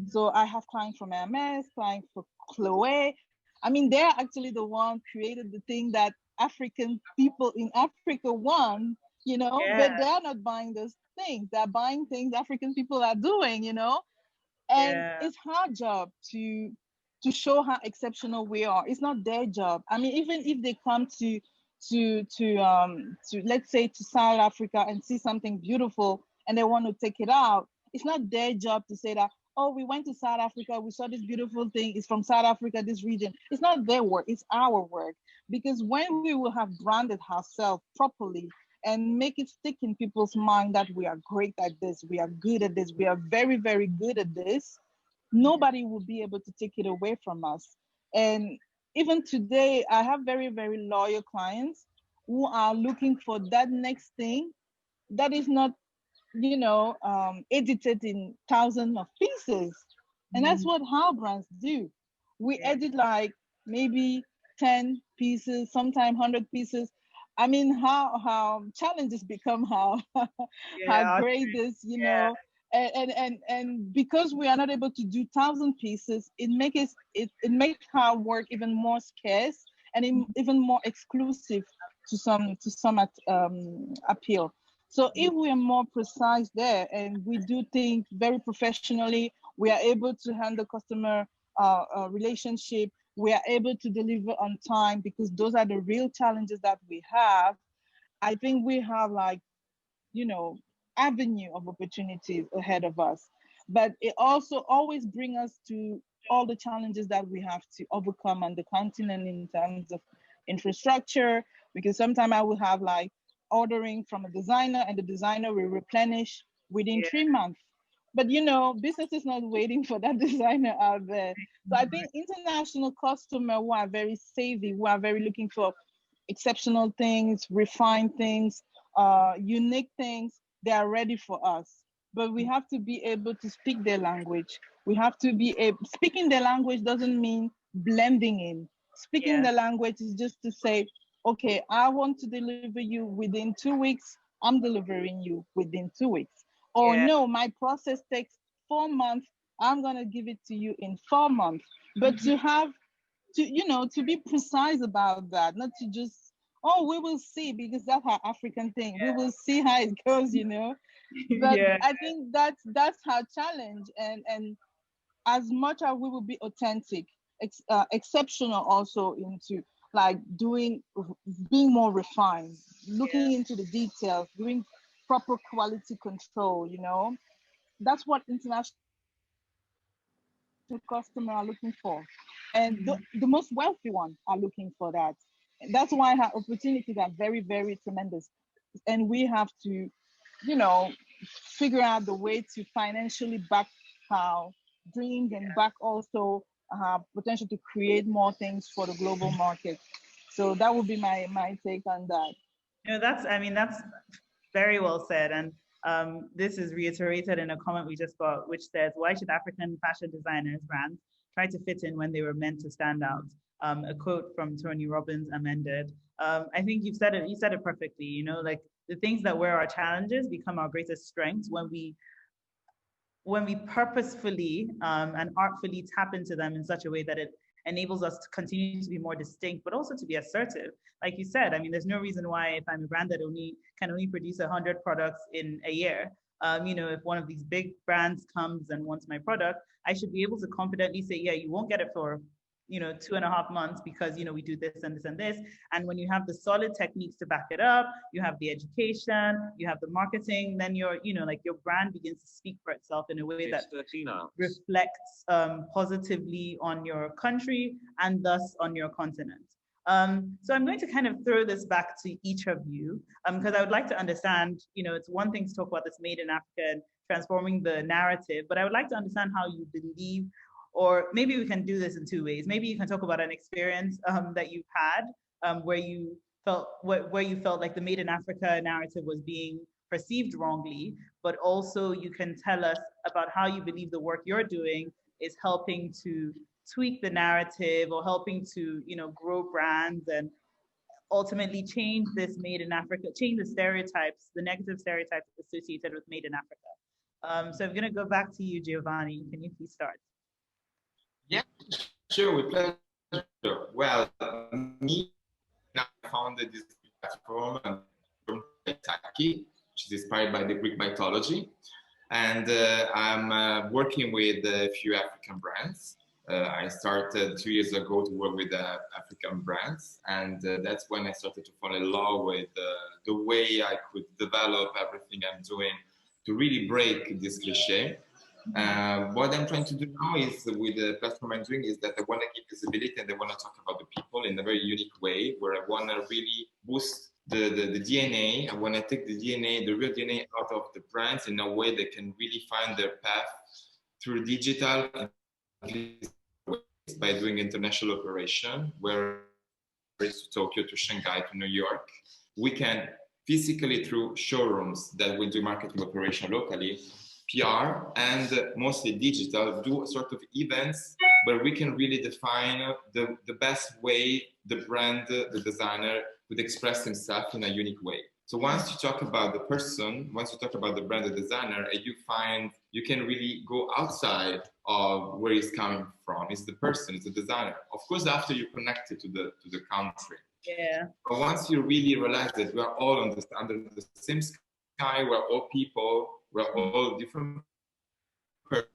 So I have clients from Hermes, clients for Chloe. I mean, they're actually the one created the thing that African people in Africa want, but they're not buying those things. They're buying things African people are doing, and it's our job to show how exceptional we are. It's not their job. I mean, even if they come to let's say to South Africa and see something beautiful and they want to take it out, it's not their job to say that, oh, we went to South Africa, we saw this beautiful thing, it's from South Africa, this region. It's not their work, it's our work. Because when we will have branded ourselves properly and make it stick in people's mind that we are great at this, we are good at this, we are very, very good at this, nobody will be able to take it away from us. And even today, I have very, very loyal clients who are looking for that next thing that is not edited in thousands of pieces. And that's what how brands do. We edit like maybe 10 pieces, sometimes 100 pieces. I mean, how challenges become how Yeah, great this, yeah, and because we are not able to do 1,000 pieces, it makes our work even more scarce and even more exclusive to some appeal. So if we are more precise there and we do things very professionally, we are able to handle customer relationship, we are able to deliver on time because those are the real challenges that we have. I think we have like, you know, avenue of opportunities ahead of us. But it also always brings us to all the challenges that we have to overcome on the continent in terms of infrastructure, because sometimes I will have like ordering from a designer and the designer will replenish within yeah, 3 months. But business is not waiting for that designer out there. So I think international customers who are very savvy, who are very looking for exceptional things, refined things, unique things, they are ready for us. But we have to be able to speak their language. We have to be able, speaking their language doesn't mean blending in. Speaking yeah, the language is just to say, okay, I want to deliver you within 2 weeks. I'm delivering you within 2 weeks. Or yeah. no, my process takes 4 months. I'm gonna give it to you in 4 months. But Mhm. to have to be precise about that, not to just, oh, we will see, because that's our African thing. We will see how it goes. But Yeah, I think that's our challenge, and as much as we will be authentic, exceptional also into like being more refined, yeah, looking into the details, doing proper quality control. That's what international customers are looking for, and mhm, the most wealthy ones are looking for that. That's why our opportunities are very, very tremendous, and we have to, you know, figure out the way to financially back our dreams and back also potential to create more things for the global market. So that would be my take on that. I mean, that's very well said. And this is reiterated in a comment we just got, which says, why should African fashion designers, brands, try to fit in when they were meant to stand out? A quote from Tony Robbins amended. I think you said it perfectly, like the things that were our challenges become our greatest strengths when we purposefully and artfully tap into them in such a way that it enables us to continue to be more distinct, but also to be assertive. Like you said, I mean, there's no reason why if I'm a brand that can only produce 100 products in a year, if one of these big brands comes and wants my product, I should be able to confidently say, yeah, you won't get it for 2.5 months because we do this and this and this. And when you have the solid techniques to back it up, you have the education, you have the marketing, then like your brand begins to speak for itself in a way that reflects positively on your country and thus on your continent. So I'm going to kind of throw this back to each of you because I would like to understand, it's one thing to talk about this made in Africa and transforming the narrative, but I would like to understand how you believe, or maybe we can do this in two ways. Maybe you can talk about an experience that you've had where you felt like the Made in Africa narrative was being perceived wrongly, but also you can tell us about how you believe the work you're doing is helping to tweak the narrative or helping to grow brands and ultimately change this Made in Africa, change the negative stereotypes associated with Made in Africa. So I'm going to go back to you, Giovanni. Can you please start? Yeah, sure, with pleasure. Well, me, I founded this platform, Taki, which is inspired by the Greek mythology. And I'm working with a few African brands. I started 2 years ago to work with African brands. And that's when I started to fall in love with the way I could develop everything I'm doing to really break this cliche. What I'm trying to do now is with the platform I'm doing is that I want to give visibility and I want to talk about the people in a very unique way where I want to really boost the DNA. I want to take the DNA, the real DNA out of the brands in a way they can really find their path through digital by doing international operation, where it's Tokyo to Shanghai to New York. We can physically through showrooms that will do marketing operation locally, PR, and mostly digital, do sort of events where we can really define the best way the brand, the designer would express himself in a unique way. So once you talk about the person, once you talk about the brand, the designer, you find you can really go outside of where he's coming from. It's the person, it's the designer. Of course, after you connect it to the country. Yeah. But once you really realize that we are all under the same sky, we're all people, we're all different persons,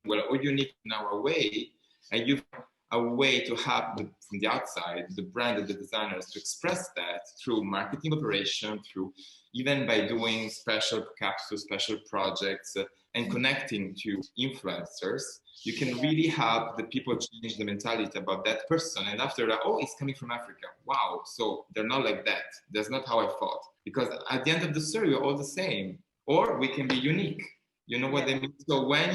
we're all unique in our way, and you find a way to have from the outside, the brand and the designers to express that through marketing operation, through even by doing special capsules, special projects, and connecting to influencers, you can really help the people change the mentality about that person. And after that, oh, it's coming from Africa. Wow. So they're not like that. That's not how I thought. Because at the end of the story, we're all the same. Or we can be unique. You know what I mean? So when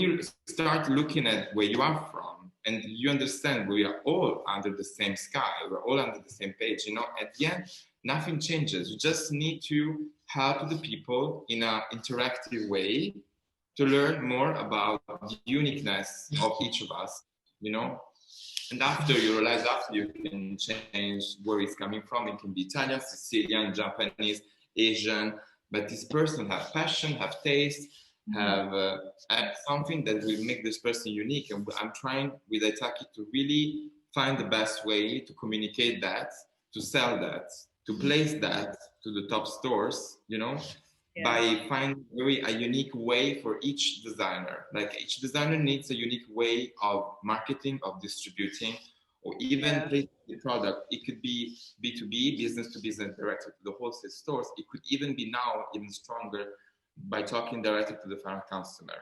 you start looking at where you are from and you understand we are all under the same sky, we're all under the same page, you know, at the end, nothing changes. You just need to help the people in an interactive way to learn more about the uniqueness of each of us, you know. And after you realize, after you can change where it's coming from, it can be Italian, Sicilian, Japanese, Asian, but this person have passion, have taste, have something that will make this person unique. And I'm trying with Itaki to really find the best way to communicate that, to sell that, to place that to the top stores, you know, by finding a unique way for each designer. Like each designer needs a unique way of marketing, of distributing, or even placing the product. It could be B2B, business to business, directly to the wholesale stores. It could even be now even stronger by talking directly to the final customer.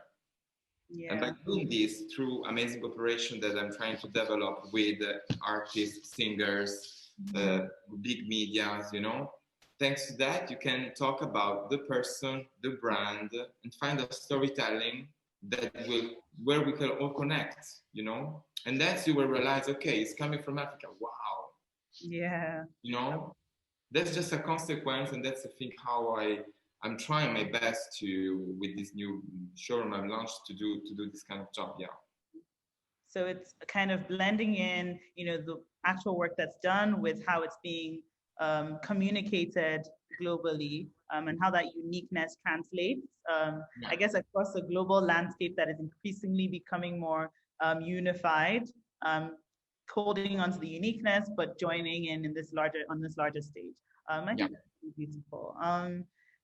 And by doing this through amazing operation that I'm trying to develop with artists, singers, big medias, you know, thanks to that, you can talk about the person, the brand, and find a storytelling that where we can all connect, you know? And that's you will realize, okay, it's coming from Africa. Wow. Yeah. You know, that's just a consequence, and that's I think how I'm trying my best to, with this new showroom I've launched, to do this kind of job. Yeah. So it's kind of blending in, you know, the actual work that's done with how it's being communicated globally, and how that uniqueness translates, I guess, across a global landscape that is increasingly becoming more unified, holding onto the uniqueness, but joining in this larger stage. I think that's beautiful.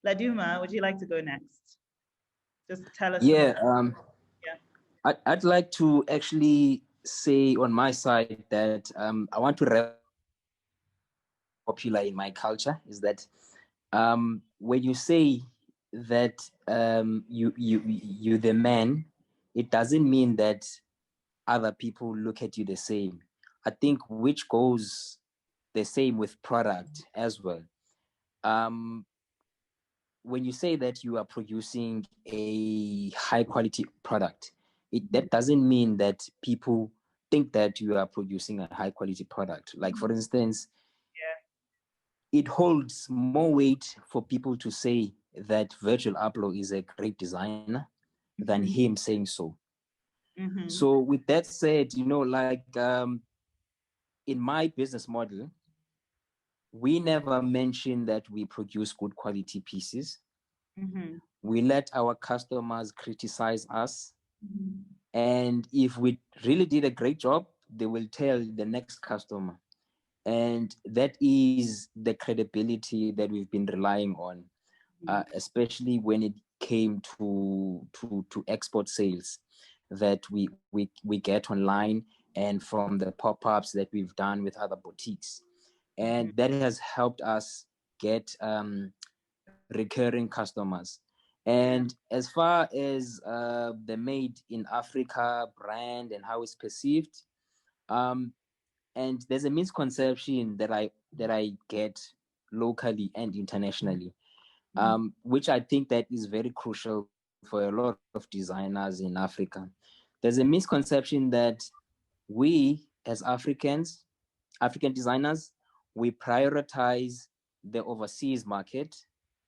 Laduma, would you like to go next? Just tell us. I'd like to actually say on my side that I want to popular in my culture is that when you say that you the man, it doesn't mean that other people look at you the same. I think which goes the same with product as well. When you say that you are producing a high quality product, that doesn't mean that people think that you are producing a high quality product. Like, for instance, it holds more weight for people to say that Virgil Abloh is a great designer than him saying so. So with that said, you know, like in my business model, we never mention that we produce good quality pieces. We let our customers criticize us. And if we really did a great job, they will tell the next customer. And that is the credibility that we've been relying on, especially when it came to export sales that we get online and from the pop-ups that we've done with other boutiques. And that has helped us get recurring customers. And as far as the Made in Africa brand and how it's perceived, and there's a misconception that I get locally and internationally, which I think that is very crucial for a lot of designers in Africa. There's a misconception that we as African designers, we prioritize the overseas market,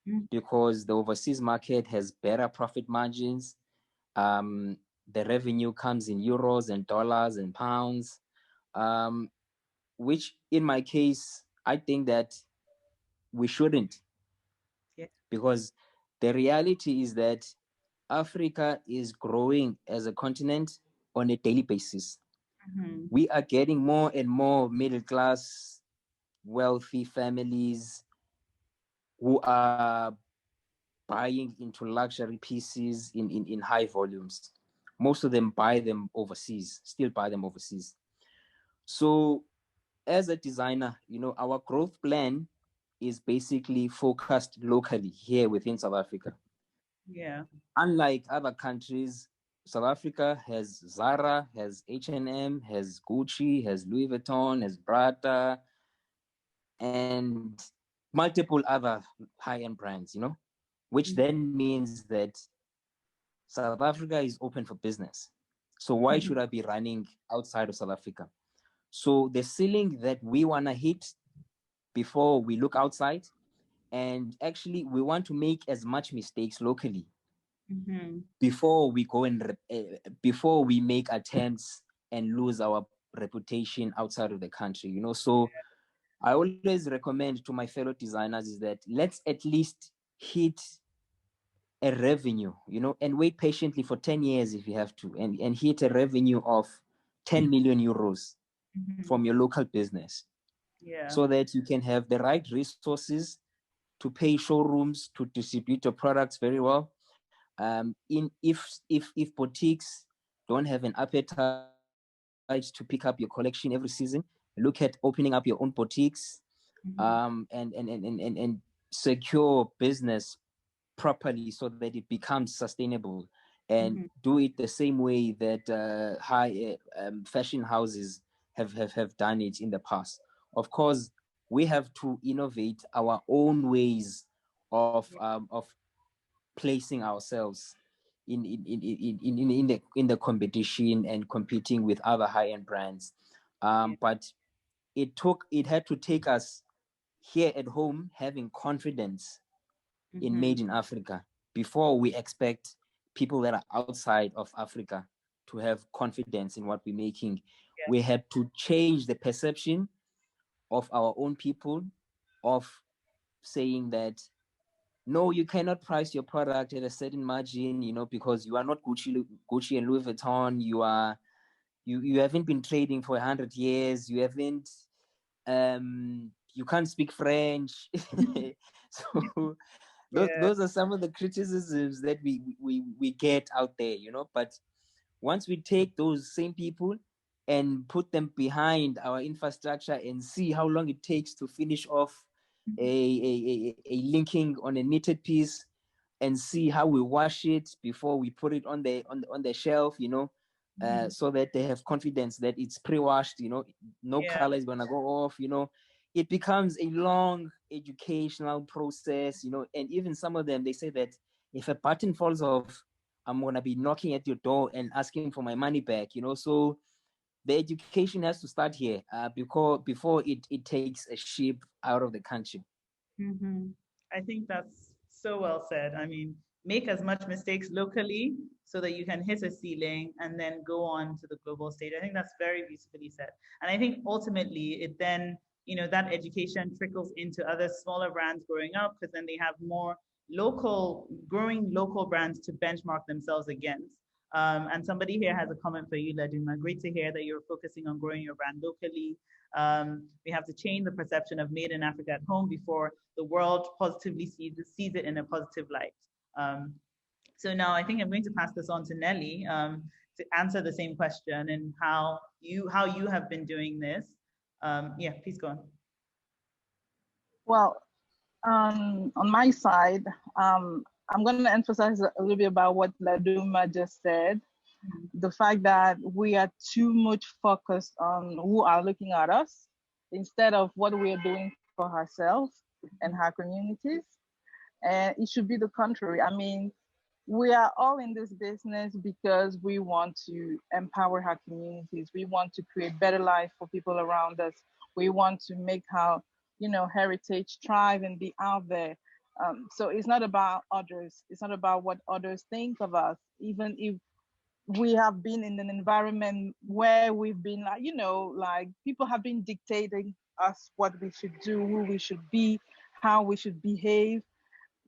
Mm. because the overseas market has better profit margins. The revenue comes in euros and dollars and pounds, which in my case, I think that we shouldn't, Yeah. because the reality is that Africa is growing as a continent on a daily basis. Mm-hmm. We are getting more and more middle class, wealthy families who are buying into luxury pieces in high volumes. Most of them buy them overseas, still buy them overseas. So as a designer, our growth plan is basically focused locally here within South Africa. Yeah. Unlike other countries, South Africa has Zara, has H&M, has Gucci, has Louis Vuitton, has Prada, and multiple other high-end brands, which then means that South Africa is open for business. So why should I be running outside of South Africa? So the ceiling that we want to hit before we look outside, and actually we want to make as much mistakes locally before we go and before we make attempts and lose our reputation outside of the country. So I always recommend to my fellow designers is that let's at least hit a revenue, and wait patiently for 10 years if you have to, and hit a revenue of 10 million euros from your local business. Yeah. So that you can have the right resources to pay showrooms to distribute your products very well. If boutiques don't have an appetite to pick up your collection every season, look at opening up your own boutiques, and secure business properly so that it becomes sustainable, and do it the same way that high fashion houses have done it in the past. Of course, we have to innovate our own ways of placing ourselves in the competition and competing with other high-end brands. But it had to take us here at home having confidence in Made in Africa before we expect people that are outside of Africa to have confidence in what we're making. Yeah. We had to change the perception of our own people of saying that, no, you cannot price your product at a certain margin, because you are not Gucci and Louis Vuitton. You haven't been trading for 100 years. You haven't, you can't speak French. So those are some of the criticisms that we get out there, but once we take those same people and put them behind our infrastructure and see how long it takes to finish off a linking on a knitted piece, and see how we wash it before we put it on the shelf, so that they have confidence that it's pre-washed, no color is gonna go off, it becomes a long educational process, and even some of them, they say that if a button falls off, I'm gonna be knocking at your door and asking for my money back, so the education has to start here before it takes a ship out of the country. I think that's so well said. I mean, make as much mistakes locally so that you can hit a ceiling and then go on to the global stage. I think that's very beautifully said. And I think ultimately it then, that education trickles into other smaller brands growing up, because then they have more growing local brands to benchmark themselves against. And somebody here has a comment for you, Laduma. Great to hear that you're focusing on growing your brand locally. We have to change the perception of Made in Africa at home before the world positively sees it in a positive light. So now I think I'm going to pass this on to Nelly to answer the same question and how you have been doing this. Yeah, please go on. Well, on my side, I'm going to emphasize a little bit about what Laduma just said. The fact that we are too much focused on who are looking at us instead of what we are doing for ourselves and our communities. And it should be the contrary. I mean, we are all in this business because we want to empower our communities. We want to create better life for people around us. We want to make our heritage thrive and be out there. So it's not about others. It's not about what others think of us. Even if we have been in an environment where we've been like, like people have been dictating us what we should do, who we should be, how we should behave.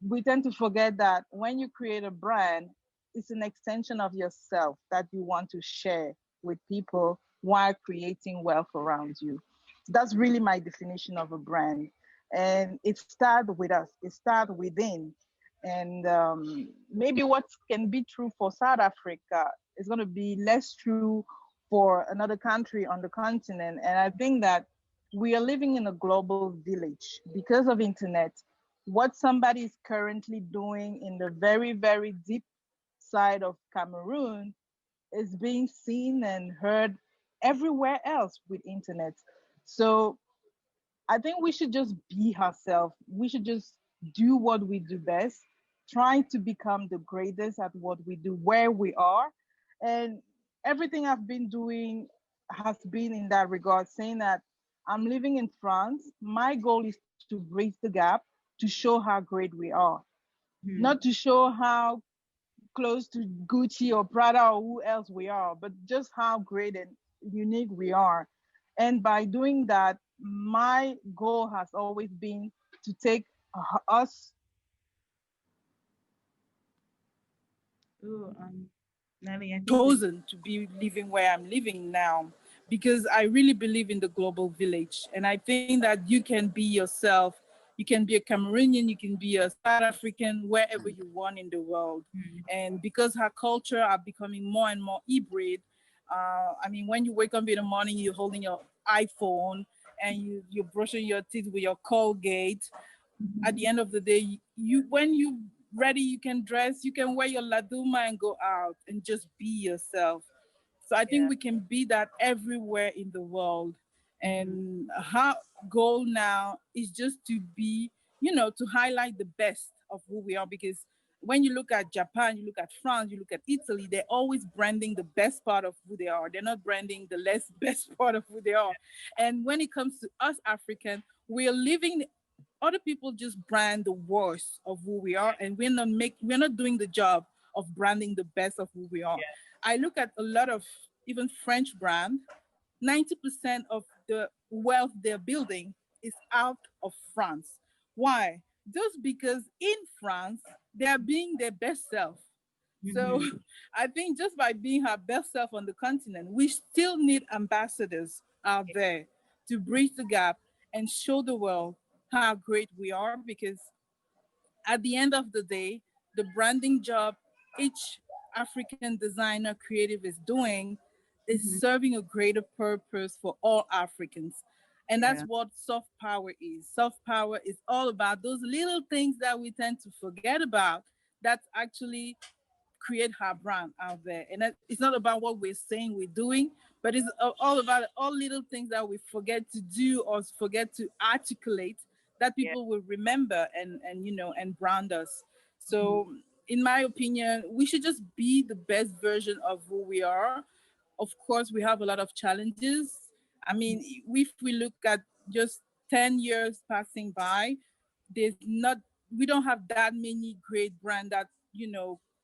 We tend to forget that when you create a brand, it's an extension of yourself that you want to share with people while creating wealth around you. That's really my definition of a brand. And it starts with us, it starts within. And maybe what can be true for South Africa is going to be less true for another country on the continent. And I think that we are living in a global village because of internet. What somebody is currently doing in the very, very deep side of Cameroon is being seen and heard everywhere else with internet. So I think we should just be ourselves. We should just do what we do best, trying to become the greatest at what we do where we are. And everything I've been doing has been in that regard, saying that I'm living in France. My goal is to bridge the gap to show how great we are, not to show how close to Gucci or Prada or who else we are, but just how great and unique we are. And by doing that, my goal has always been to take us. Ooh, Nelly, I think Chosen to be living where I'm living now because I really believe in the global village. And I think that you can be yourself. You can be a Cameroonian, you can be a South African, wherever you want in the world. And because our culture are becoming more and more hybrid, I mean, when you wake up in the morning, you're holding your iPhone and you're brushing your teeth with your Colgate. At the end of the day, when you ready, you can dress, you can wear your Laduma and go out and just be yourself. So I think we can be that everywhere in the world. And our goal now is just to be, to highlight the best of who we are. Because when you look at Japan, you look at France, you look at Italy, they're always branding the best part of who they are. They're not branding the less best part of who they are. And when it comes to us African, we're living, other people just brand the worst of who we are, and we're not doing the job of branding the best of who we are. I look at a lot of even French brand, 90% of the wealth they're building is out of France. Why? Just because in France they're being their best self. So I think just by being our best self on the continent, we still need ambassadors out there to bridge the gap and show the world how great we are. Because at the end of the day, the branding job each African designer creative is doing is serving a greater purpose for all Africans. And that's what soft power is. Soft power is all about those little things that we tend to forget about that actually create her brand out there. And it's not about what we're saying we're doing, but it's all about all little things that we forget to do or forget to articulate that people will remember and brand us. So in my opinion, we should just be the best version of who we are. Of course, we have a lot of challenges. I mean, if we look at just 10 years passing by, there's not, we don't have that many great brands that,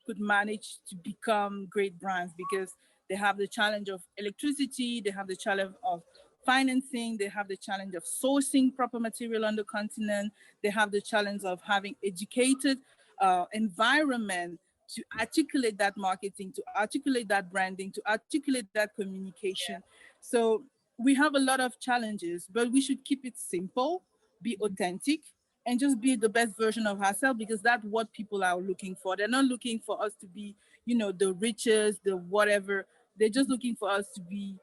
could manage to become great brands because they have the challenge of electricity, they have the challenge of financing, they have the challenge of sourcing proper material on the continent, they have the challenge of having educated environment to articulate that marketing, to articulate that branding, to articulate that communication. So we have a lot of challenges, but we should keep it simple, be authentic, and just be the best version of ourselves because that's what people are looking for. They're not looking for us to be, the richest, the whatever. They're just looking for us to be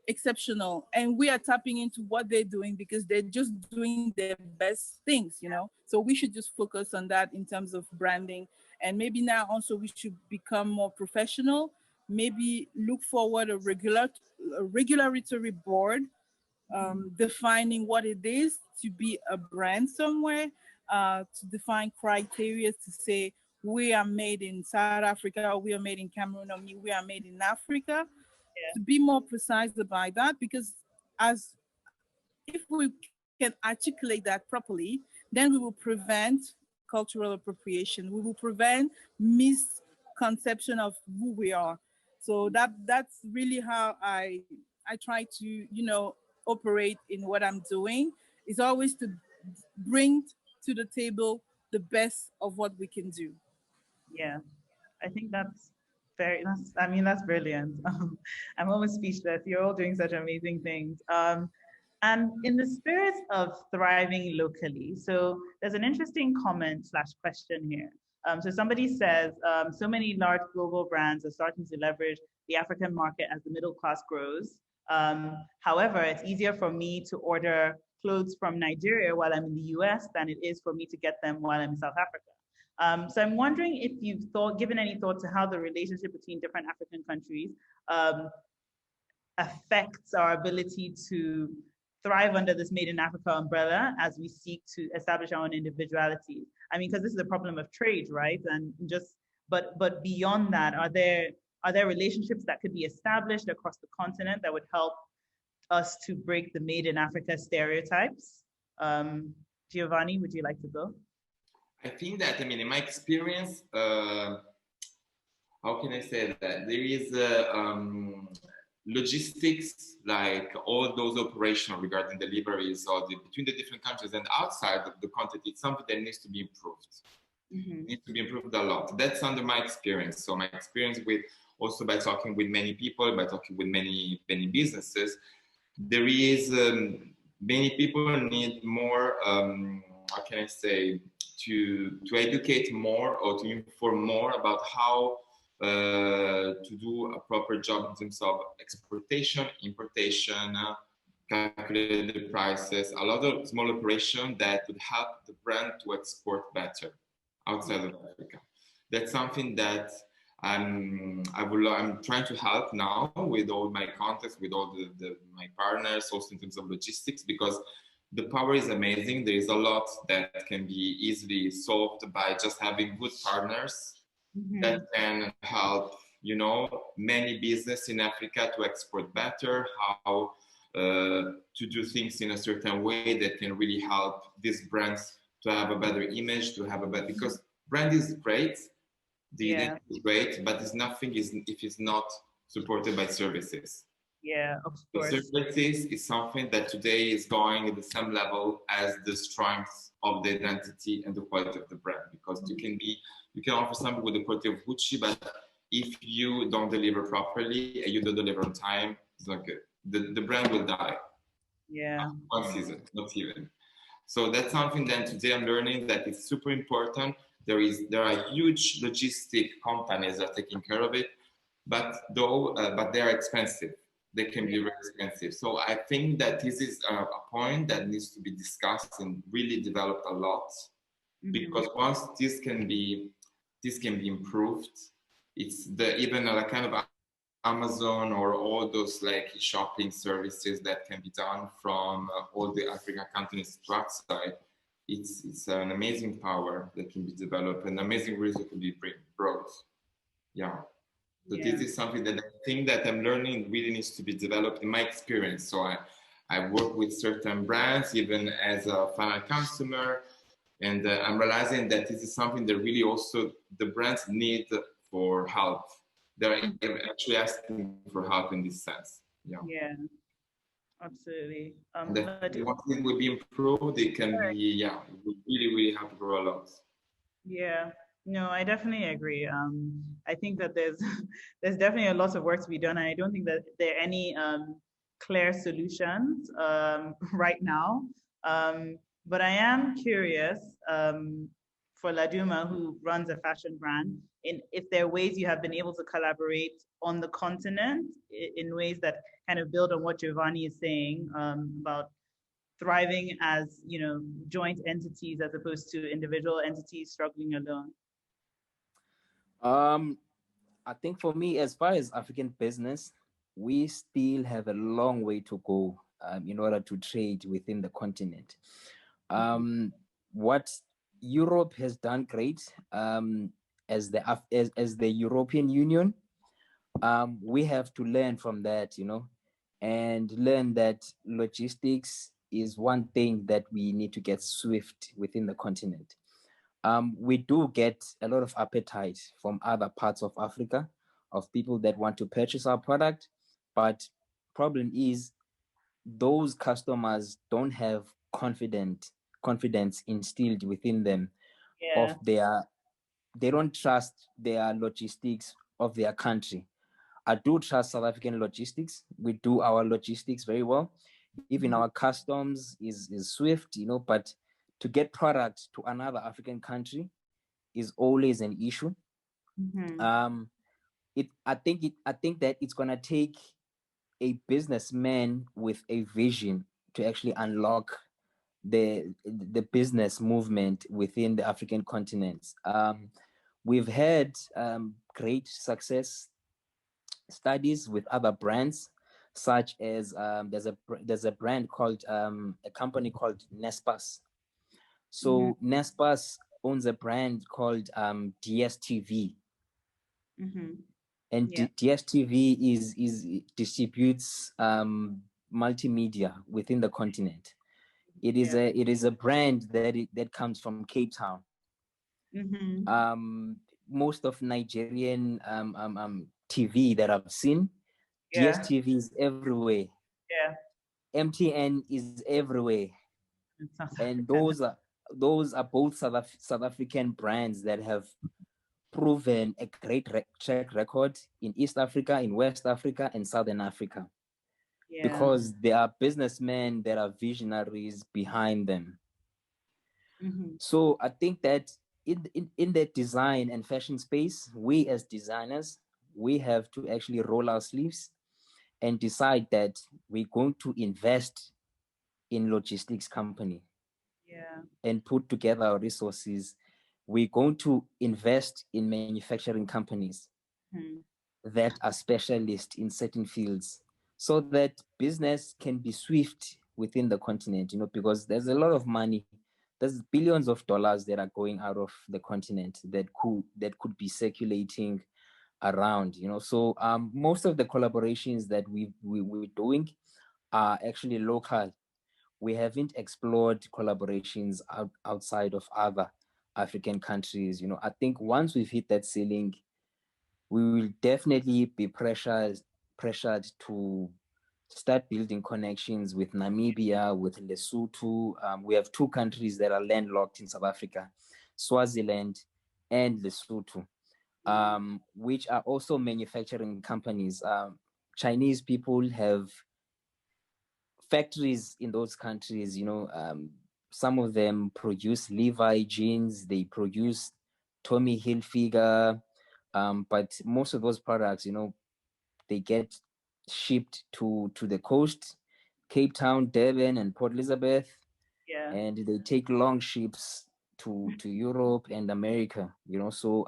exceptional, and we are tapping into what they're doing because they're just doing their best things. So we should just focus on that in terms of branding, and maybe now also we should become more professional, maybe look forward a regulatory board defining what it is to be a brand somewhere, to define criteria to say we are made in South Africa or we are made in Cameroon or we are made in Africa, to be more precise about that. Because as if we keep can articulate that properly, then we will prevent cultural appropriation. We will prevent misconception of who we are. So that's really how I try to, operate in what I'm doing. Is always to bring to the table the best of what we can do. Yeah, I think I mean, that's brilliant. I'm almost speechless. You're all doing such amazing things. And in the spirit of thriving locally, so there's an interesting comment slash question here. So somebody says, so many large global brands are starting to leverage the African market as the middle class grows. However, it's easier for me to order clothes from Nigeria while I'm in the US than it is for me to get them while I'm in South Africa. So I'm wondering if you've given any thought to how the relationship between different African countries affects our ability to thrive under this Made in Africa umbrella as we seek to establish our own individuality. I mean, because this is a problem of trade, right? And but beyond that, are there relationships that could be established across the continent that would help us to break the Made in Africa stereotypes? Giovanni, would you like to go? I think that, I mean, in my experience, how can I say that? There is logistics, like all those operational regarding deliveries or between the different countries and outside of the continent, it's something that needs to be improved. Needs to be improved a lot. That's under my experience. So my experience with, also by talking with many people, by talking with many businesses, there is, many people need more, how can I say, to educate more or to inform more about how to do a proper job in terms of exportation, importation, calculate the prices, a lot of small operations that would help the brand to export better outside of Africa. That's something that I'm trying to help now with all my contacts, with all my partners, also in terms of logistics, because the power is amazing. There is a lot that can be easily solved by just having good partners that can help, many business in Africa to export better, how to do things in a certain way that can really help these brands to have a better image, to have a better, because brand is great, the identity is great, but it's nothing if it's not supported by services. Yeah, of course. The services is something that today is going at the same level as the strength of the identity and the quality of the brand, because you can offer something with the quality of Gucci, but if you don't deliver properly and you don't deliver on time, it's not good. The brand will die. Yeah. One season, not even. So that's something that today I'm learning that is super important. There are huge logistic companies that are taking care of it, but they are expensive. They can be very expensive. So I think that this is a point that needs to be discussed and really developed a lot, because once this can be improved, it's even a kind of Amazon or all those like shopping services that can be done from all the African countries to outside. It's an amazing power that can be developed, an amazing result can be brought. Yeah. So this is something that I think that I'm learning really needs to be developed in my experience. So I work with certain brands, even as a final customer, and I'm realizing that this is something that really also the brands need for help. They're actually asking for help in this sense. Yeah, absolutely. Once it will be improved, it can be, it will really, really help grow a lot. Yeah, no, I definitely agree. I think that there's definitely a lot of work to be done, and I don't think that there are any clear solutions right now. But I am curious for Laduma, who runs a fashion brand, if there are ways you have been able to collaborate on the continent in ways that kind of build on what Giovanni is saying about thriving as, joint entities as opposed to individual entities struggling alone. I think for me, as far as African business, we still have a long way to go in order to trade within the continent. What Europe has done great as the European Union, we have to learn from that, and learn that logistics is one thing that we need to get swift within the continent. We do get a lot of appetite from other parts of Africa of people that want to purchase our product, but problem is those customers don't have confidence instilled within them of they don't trust their logistics of their country. I do trust South African logistics. We do our logistics very well. Even our customs is swift, but to get product to another African country is always an issue. I think that it's gonna take a businessman with a vision to actually unlock the business movement within the African continent. We've had great success studies with other brands, such as there's a brand called a company called Nespas. So Nespas owns a brand called DSTV. And DSTV is distributes multimedia within the continent. It is a brand that comes from Cape Town. Most of Nigerian TV that I've seen, DSTV is everywhere. MTN is everywhere. And those are both South African brands that have proven a great track record in East Africa, in West Africa, and Southern Africa. Because there are businessmen that are visionaries behind them. So I think that in the design and fashion space, we as designers, we have to actually roll our sleeves and decide that we're going to invest in logistics company and put together our resources. We're going to invest in manufacturing companies that are specialists in certain fields, so that business can be swift within the continent, because there's a lot of money. There's billions of dollars that are going out of the continent that could be circulating around, So most of the collaborations that we're doing are actually local. We haven't explored collaborations outside of other African countries. I think once we've hit that ceiling, we will definitely be pressured to start building connections with Namibia, with Lesotho. We have two countries that are landlocked in South Africa, Swaziland and Lesotho, which are also manufacturing companies. Chinese people have factories in those countries. Some of them produce Levi jeans, they produce Tommy Hilfiger, but most of those products, they get shipped to the coast, Cape Town, Durban, and Port Elizabeth, and they take long ships to Europe and America. So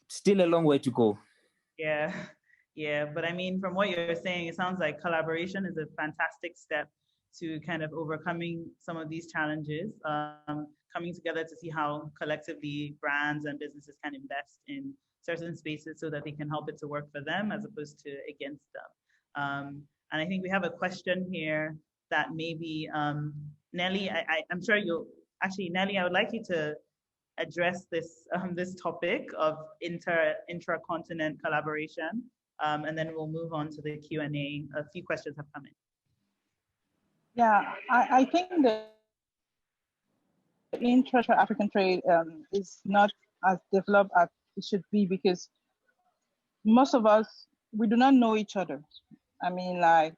still a long way to go. But I mean, from what you're saying, it sounds like collaboration is a fantastic step to kind of overcoming some of these challenges, coming together to see how collectively brands and businesses can invest in certain spaces so that they can help it to work for them as opposed to against them. And I think we have a question here that maybe, Nelly, I'm sure Nelly, I would like you to address this topic of intra-continent collaboration, and then we'll move on to the Q&A. A few questions have come in. Yeah, I think the intra-African trade is not as developed as it should be, because most of us, we do not know each other. I mean, like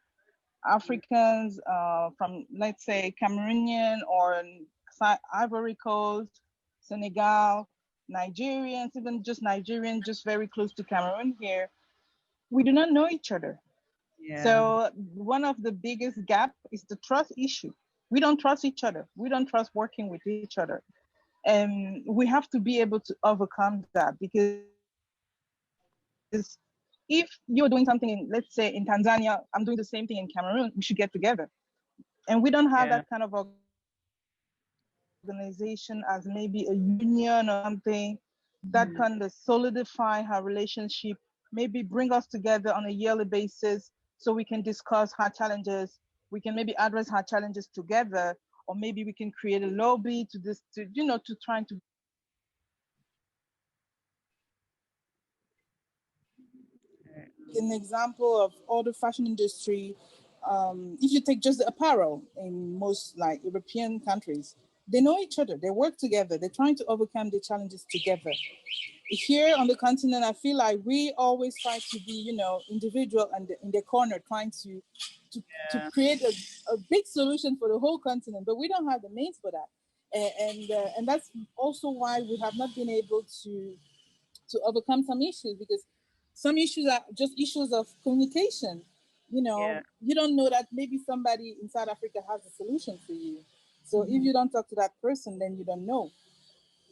Africans from, let's say, Cameroonian or Ivory Coast, Senegal, Nigerians, even just Nigerians, just very close to Cameroon here, we do not know each other. So one of the biggest gap is the trust issue. We don't trust each other. We don't trust working with each other. And we have to be able to overcome that, because if you're doing something in, let's say in Tanzania, I'm doing the same thing in Cameroon, we should get together. And we don't have that kind of organization as maybe a union or something that kind of solidify our relationship, maybe bring us together on a yearly basis so we can discuss our challenges, we can maybe address our challenges together, or maybe we can create a lobby to this, to, you know, to trying to. An example of all the fashion industry, if you take just the apparel in most like European countries, they know each other, they work together, they're trying to overcome the challenges together. Here on the continent, I feel like we always try to be, you know, individual and in the corner, trying to create a big solution for the whole continent, but we don't have the means for that, and that's also why we have not been able to overcome some issues, because some issues are just issues of communication. You know, you don't know that maybe somebody in South Africa has a solution for you. So if you don't talk to that person, then you don't know.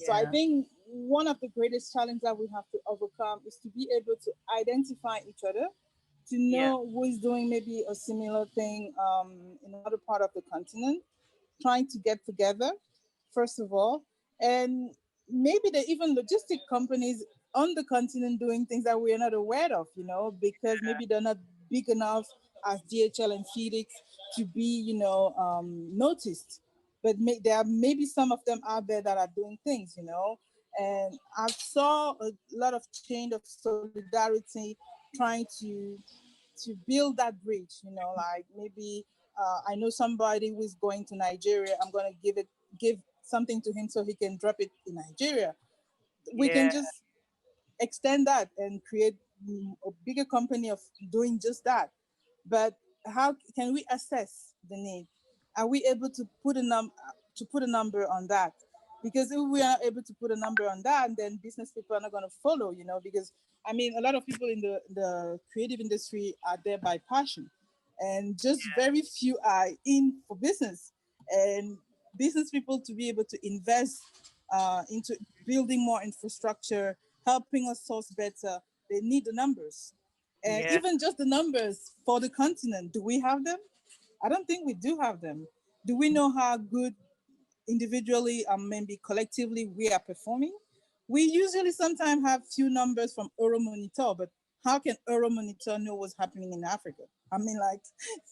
So I think one of the greatest challenges that we have to overcome is to be able to identify each other, to know who is doing maybe a similar thing in another part of the continent, trying to get together, first of all, and maybe the even logistic companies on the continent doing things that we're not aware of, you know, because maybe they're not big enough as DHL and FedEx to be, you know, noticed. But there are maybe some of them out there that are doing things, you know. And I saw a lot of chain of solidarity trying to build that bridge, you know, like maybe I know somebody who is going to Nigeria. I'm going to give something to him so he can drop it in Nigeria. We can just extend that and create a bigger company of doing just that. But how can we assess the need? Are we able to put a number on that? Because if we are able to put a number on that, then business people are not going to follow, you know, because I mean, a lot of people in the creative industry are there by passion, and just very few are in for business. And business people to be able to invest into building more infrastructure, helping us source better, they need the numbers. And even just the numbers for the continent, do we have them? I don't think we do have them. Do we know how good individually and maybe collectively we are performing? We usually sometimes have few numbers from Euromonitor, but how can Euromonitor know what's happening in Africa? I mean, like,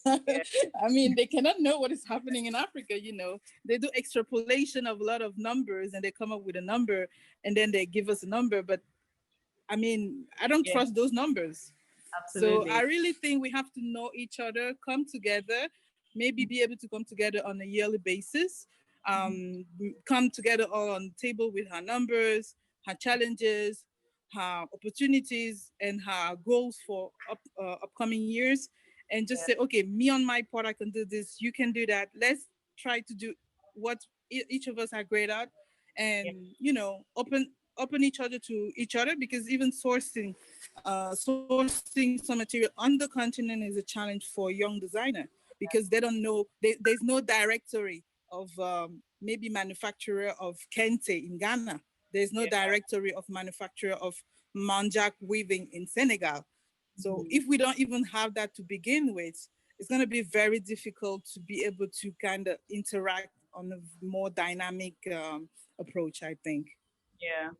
I mean, they cannot know what is happening in Africa, you know. They do extrapolation of a lot of numbers and they come up with a number and then they give us a number. But I mean, I don't trust those numbers. Absolutely. So I really think we have to know each other, come together, maybe be able to come together on a yearly basis, come together all on the table with her numbers, her challenges, her opportunities, and her goals for upcoming years, and just say, okay, me on my part, I can do this, you can do that. Let's try to do what each of us are great at, and you know, open each other to each other, because even sourcing some material on the continent is a challenge for a young designer, because they don't know, there's no directory of maybe manufacturer of kente in Ghana. There's no directory of manufacturer of manjak weaving in Senegal. So if we don't even have that to begin with, it's going to be very difficult to be able to kind of interact on a more dynamic approach, I think. Yeah.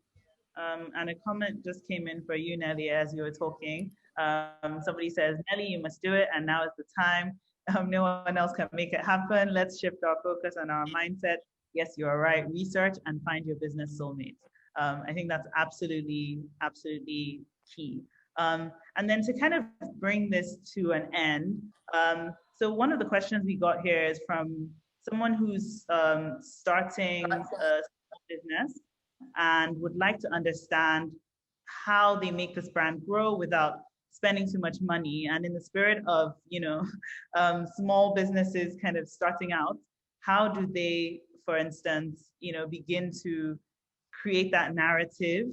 And a comment just came in for you, Nelly, as you were talking. Somebody says, Nelly, you must do it, and now is the time. No one else can make it happen. Let's shift our focus and our mindset. Yes, you are right. Research and find your business soulmate. I think that's absolutely, absolutely key. And then to kind of bring this to an end, so one of the questions we got here is from someone who's starting a business and would like to understand how they make this brand grow without spending too much money. And in the spirit of, you know, small businesses kind of starting out, how do they, for instance, you know, begin to create that narrative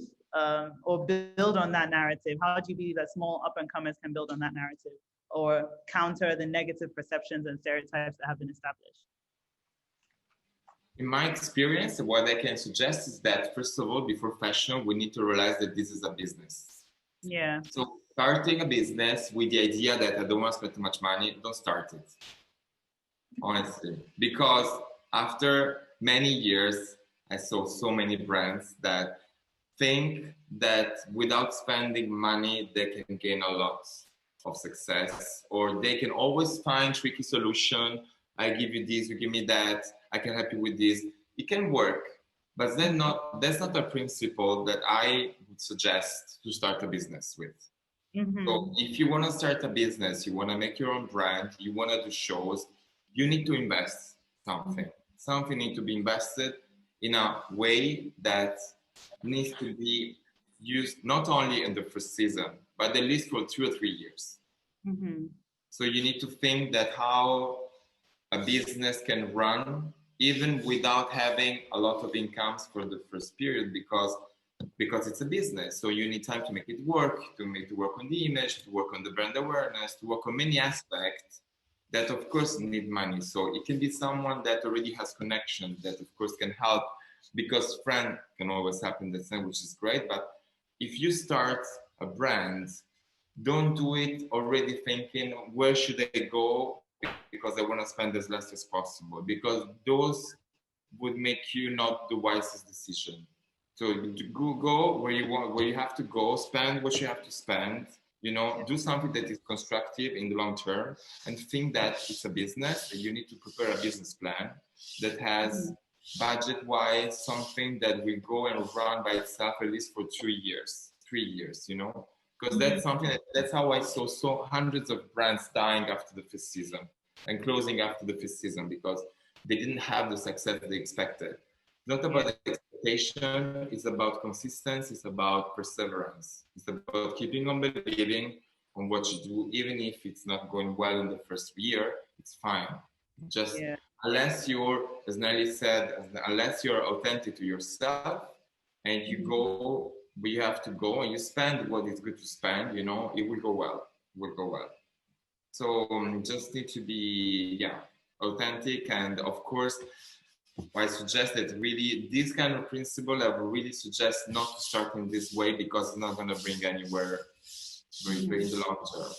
or build on that narrative? How do you believe that small up-and-comers can build on that narrative or counter the negative perceptions and stereotypes that have been established? In my experience, what I can suggest is that, first of all, before fashion, we need to realize that this is a business. Yeah. So starting a business with the idea that I don't want to spend too much money, don't start it. Honestly. Because after many years, I saw so many brands that think that without spending money, they can gain a lot. of success, or they can always find tricky solution. I give you this, you give me that, I can help you with this. It can work, but then that's not a principle that I would suggest to start a business with. So if you want to start a business, you want to make your own brand, you want to do shows, you need to invest something. Something needs to be invested in a way that needs to be used not only in the first season, but at least for 2 or 3 years. So you need to think that how a business can run even without having a lot of incomes for the first period, because it's a business. So you need time to make it work, to work on the image, to work on the brand awareness, to work on many aspects that of course need money. So it can be someone that already has connections that of course can help, because friend can always happen the same, which is great. But if you start a brand, don't do it already thinking, where should I go? Because I want to spend as less as possible, because those would make you not the wisest decision. So go where you want, where you have to go, spend what you have to spend, do something that is constructive in the long term, and think that it's a business, that you need to prepare a business plan that has budget-wise something that will go and run by itself at least for 3 years, because that's something that's how I saw so hundreds of brands dying after the first season and closing after the first season, because they didn't have the success they expected. It's not about expectation, it's about consistency, it's about perseverance. It's about keeping on believing on what you do, even if it's not going well in the first year, it's fine. Just unless you're, as Nelly said, unless you're authentic to yourself and you go where you have to go and you spend what is good to spend, it will go well. It will go well. So just need to be, authentic. And of course, I suggest that really this kind of principle, I would really suggest not to start in this way, because it's not going to bring anywhere in the long term.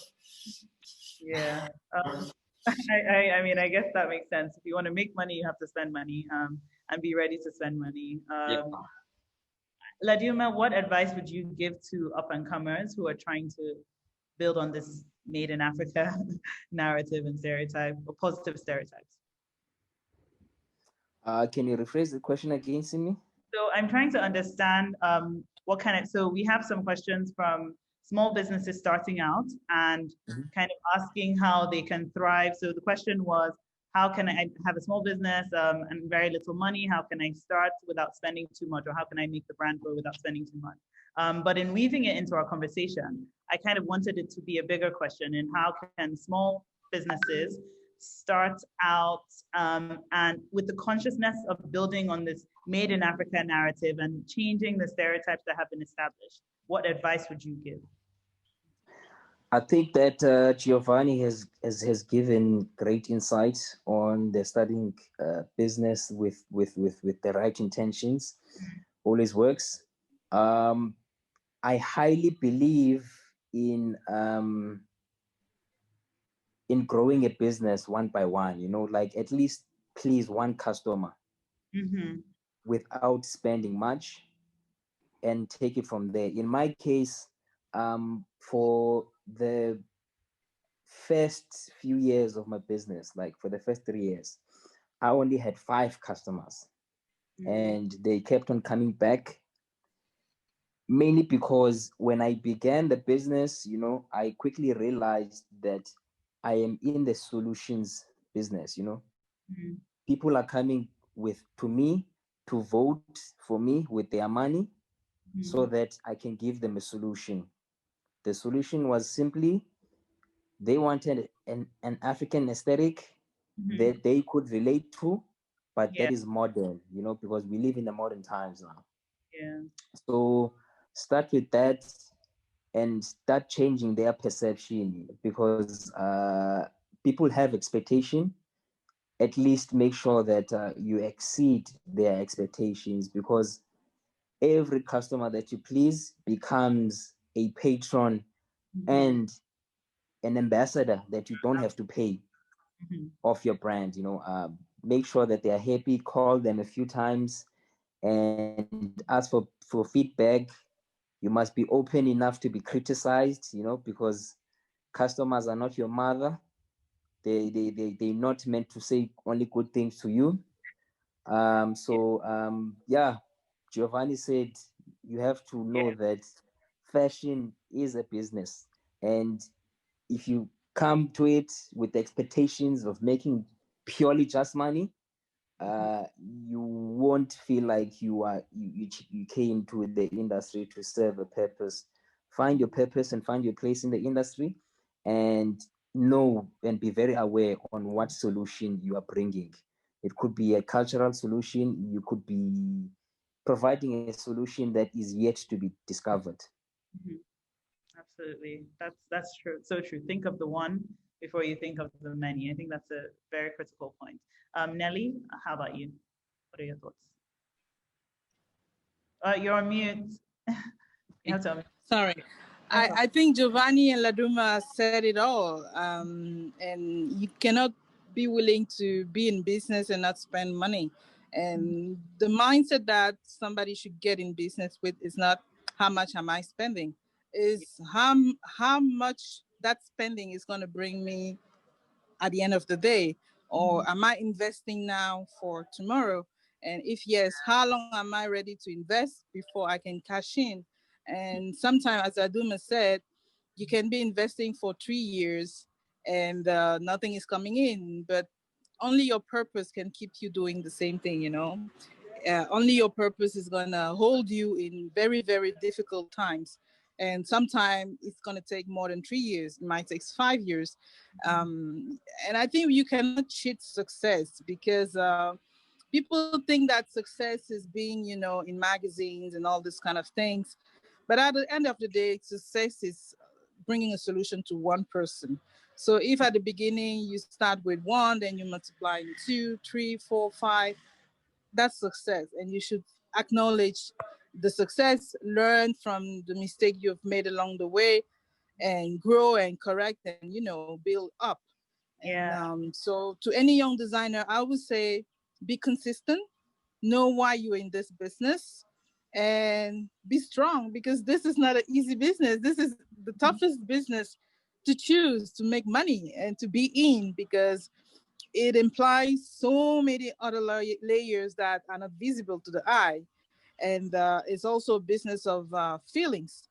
Yeah. I mean, I guess that makes sense. If you want to make money, you have to spend money, and be ready to spend money. Laduma, what advice would you give to up-and-comers who are trying to build on this made in Africa narrative and stereotype, or positive stereotypes? Can you rephrase the question again, Simi? So I'm trying to understand so we have some questions from small businesses starting out and kind of asking how they can thrive. So the question was, how can I have a small business and very little money? How can I start without spending too much? Or how can I make the brand grow without spending too much? But in weaving it into our conversation, I kind of wanted it to be a bigger question in how can small businesses start out and with the consciousness of building on this made in Africa narrative and changing the stereotypes that have been established. What advice would you give? I think that Giovanni has given great insights on the starting business with the right intentions. Always works. I highly believe in growing a business one by one, like at least please one customer without spending much, and take it from there. In my case, for the first few years of my business, like for the first 3 years, I only had 5 customers, and they kept on coming back, mainly because when I began the business, I quickly realized that I am in the solutions business. People are coming to me to vote for me with their money so that I can give them a solution. The solution was simply, they wanted an African aesthetic that they could relate to, but that is modern, because we live in the modern times now. So start with that and start changing their perception, because people have expectation. At least make sure that you exceed their expectations, because every customer that you please becomes a patron and an ambassador that you don't have to pay off your brand. Make sure that they are happy, call them a few times and ask for feedback. You must be open enough to be criticized, because Customers are not your mother. They're not meant to say only good things to you. Yeah, Giovanni said you have to know that fashion is a business, and if you come to it with the expectations of making purely just money, you won't feel like you came to the industry to serve a purpose. Find your purpose and find your place in the industry, and know and be very aware on what solution you are bringing. It could be a cultural solution. You could be providing a solution that is yet to be discovered. Mhm. Absolutely. That's true. So true. Think of the one before you think of the many. I think that's a very critical point. Nelly, how about you? What are your thoughts? You're on mute. You have to. Sorry. I think Giovanni and Laduma said it all. And you cannot be willing to be in business and not spend money. And the mindset that somebody should get in business with is not how much am I spending, is how much that spending is going to bring me at the end of the day, or am I investing now for tomorrow? And if yes, how long am I ready to invest before I can cash in? And sometimes, as Aduma said, you can be investing for 3 years and nothing is coming in, but only your purpose can keep you doing the same thing, you know? Only your purpose is gonna hold you in very, very difficult times. And sometimes it's gonna take more than 3 years. It might take 5 years. And I think you cannot cheat success, because people think that success is being, you know, in magazines and all this kind of things. But at the end of the day, success is bringing a solution to one person. So if at the beginning you start with one, then you multiply in 2, 3, 4, 5, that's success. And you should acknowledge the success, learn from the mistake you've made along the way, and grow and correct and, you know, build up. And so to any young designer, I would say be consistent, know why you're in this business, and be strong, because this is not an easy business. This is the toughest business to choose to make money and to be in, because it implies so many other layers that are not visible to the eye. And it's also a business of feelings.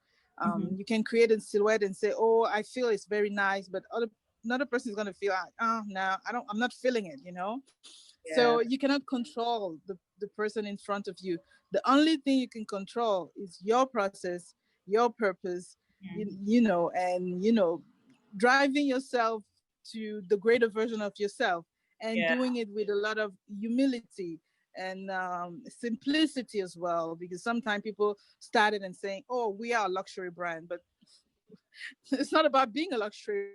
You can create a silhouette and say, oh, I feel it's very nice, but another person is going to feel like, oh, no, I'm not feeling it, you know? Yeah. So you cannot control the person in front of you. The only thing you can control is your process, your purpose, you know, and, you know, driving yourself to the greater version of yourself, and doing it with a lot of humility and simplicity as well, because sometimes people started and saying, oh, we are a luxury brand, but it's not about being a luxury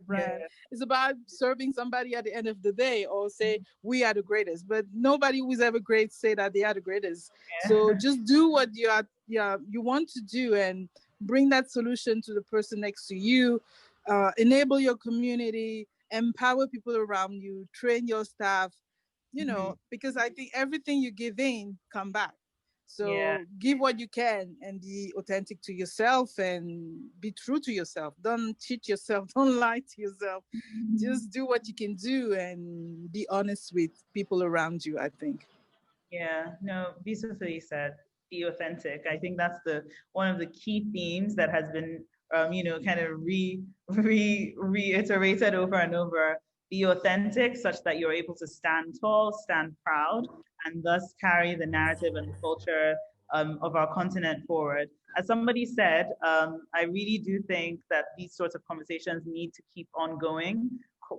brand. It's about serving somebody at the end of the day, or say we are the greatest, but nobody who's ever great say that they are the greatest. So just do what you want to do, and bring that solution to the person next to you. Enable your community, empower people around you, train your staff, you know, because I think everything you give in come back. So give what you can and be authentic to yourself and be true to yourself. Don't cheat yourself. Don't lie to yourself. Just do what you can do and be honest with people around you, I think. Yeah, no, beautifully said. Be authentic. I think that's the one of the key themes that has been, you know, kind of reiterated over and over. Be authentic, such that you're able to stand tall, stand proud, and thus carry the narrative and the culture of our continent forward. As somebody said, I really do think that these sorts of conversations need to keep on going.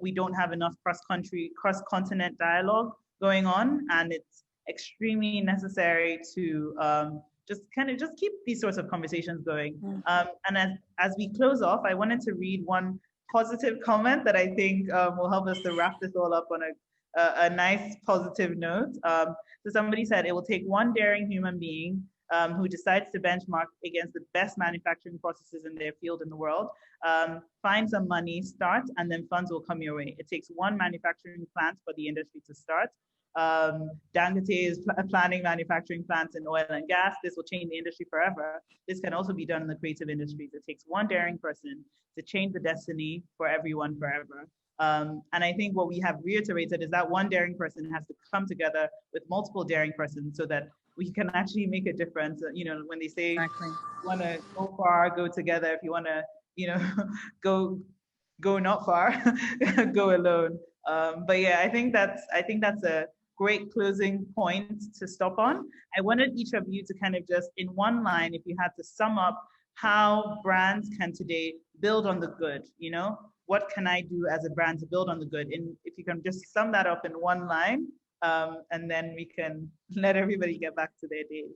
We don't have enough cross-continent dialogue going on, and it's extremely necessary to just keep these sorts of conversations going. And as we close off, I wanted to read one positive comment that I think will help us to wrap this all up on a nice positive note. So somebody said, it will take one daring human being who decides to benchmark against the best manufacturing processes in their field in the world, find some money, start, and then funds will come your way. It takes one manufacturing plant for the industry to start. Dangote is planning manufacturing plants in oil and gas. This will change the industry forever. This can also be done in the creative industries. It takes one daring person to change the destiny for everyone forever. And I think what we have reiterated is that one daring person has to come together with multiple daring persons so that we can actually make a difference. You know, when they say, Exactly. you want to go far, go together. If you want to, you know, go not far, go alone. But yeah, I think that's a great closing point to stop on. I wanted each of you to kind of just in one line, if you had to sum up how brands can today build on the good, you know, what can I do as a brand to build on the good? And if you can just sum that up in one line, and then we can let everybody get back to their days.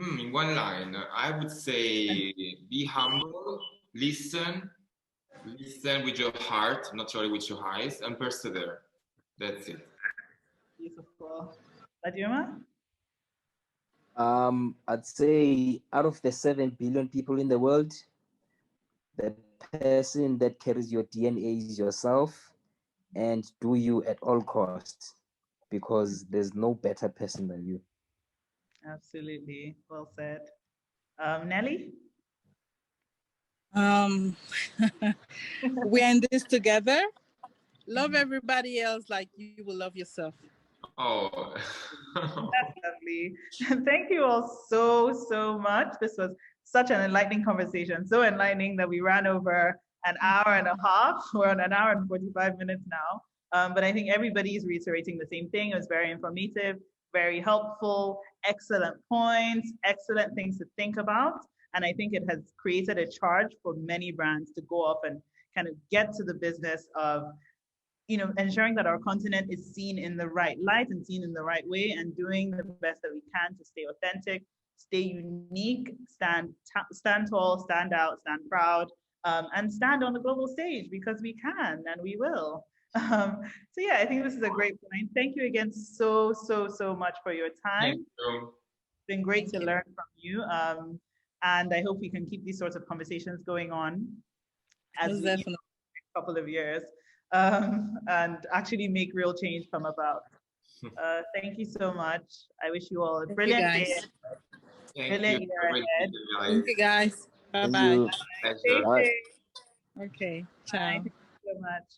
In one line, I would say be humble, listen with your heart, not only with your eyes, and persevere. That's it. Beautiful. Laduma? I'd say out of the 7 billion people in the world, the person that carries your DNA is yourself, and do you at all costs, because there's no better person than you. Absolutely. Well said. Nelly? We're in this together. Love everybody else like you will love yourself. Oh. That's lovely. Thank you all so much. This was such an enlightening conversation. So enlightening that we ran over an hour and a half. We're on an hour and 45 minutes now. But I think everybody is reiterating the same thing. It was very informative, very helpful, excellent points, excellent things to think about. And I think it has created a charge for many brands to go up and kind of get to the business of, you know, ensuring that our continent is seen in the right light and seen in the right way, and doing the best that we can to stay authentic, stay unique, stand tall, stand out, stand proud, and stand on the global stage, because we can and we will. So yeah, I think this is a great point. Thank you again so much for your time. It's been great to learn from you. And I hope we can keep these sorts of conversations going on as we a couple of years, and actually make real change come about. Thank you so much. I wish you all a brilliant day. Brilliant year ahead. Thank you, guys. Bye-bye. Thank you. Bye. Bye. Okay, ciao. Bye. Thank you so much.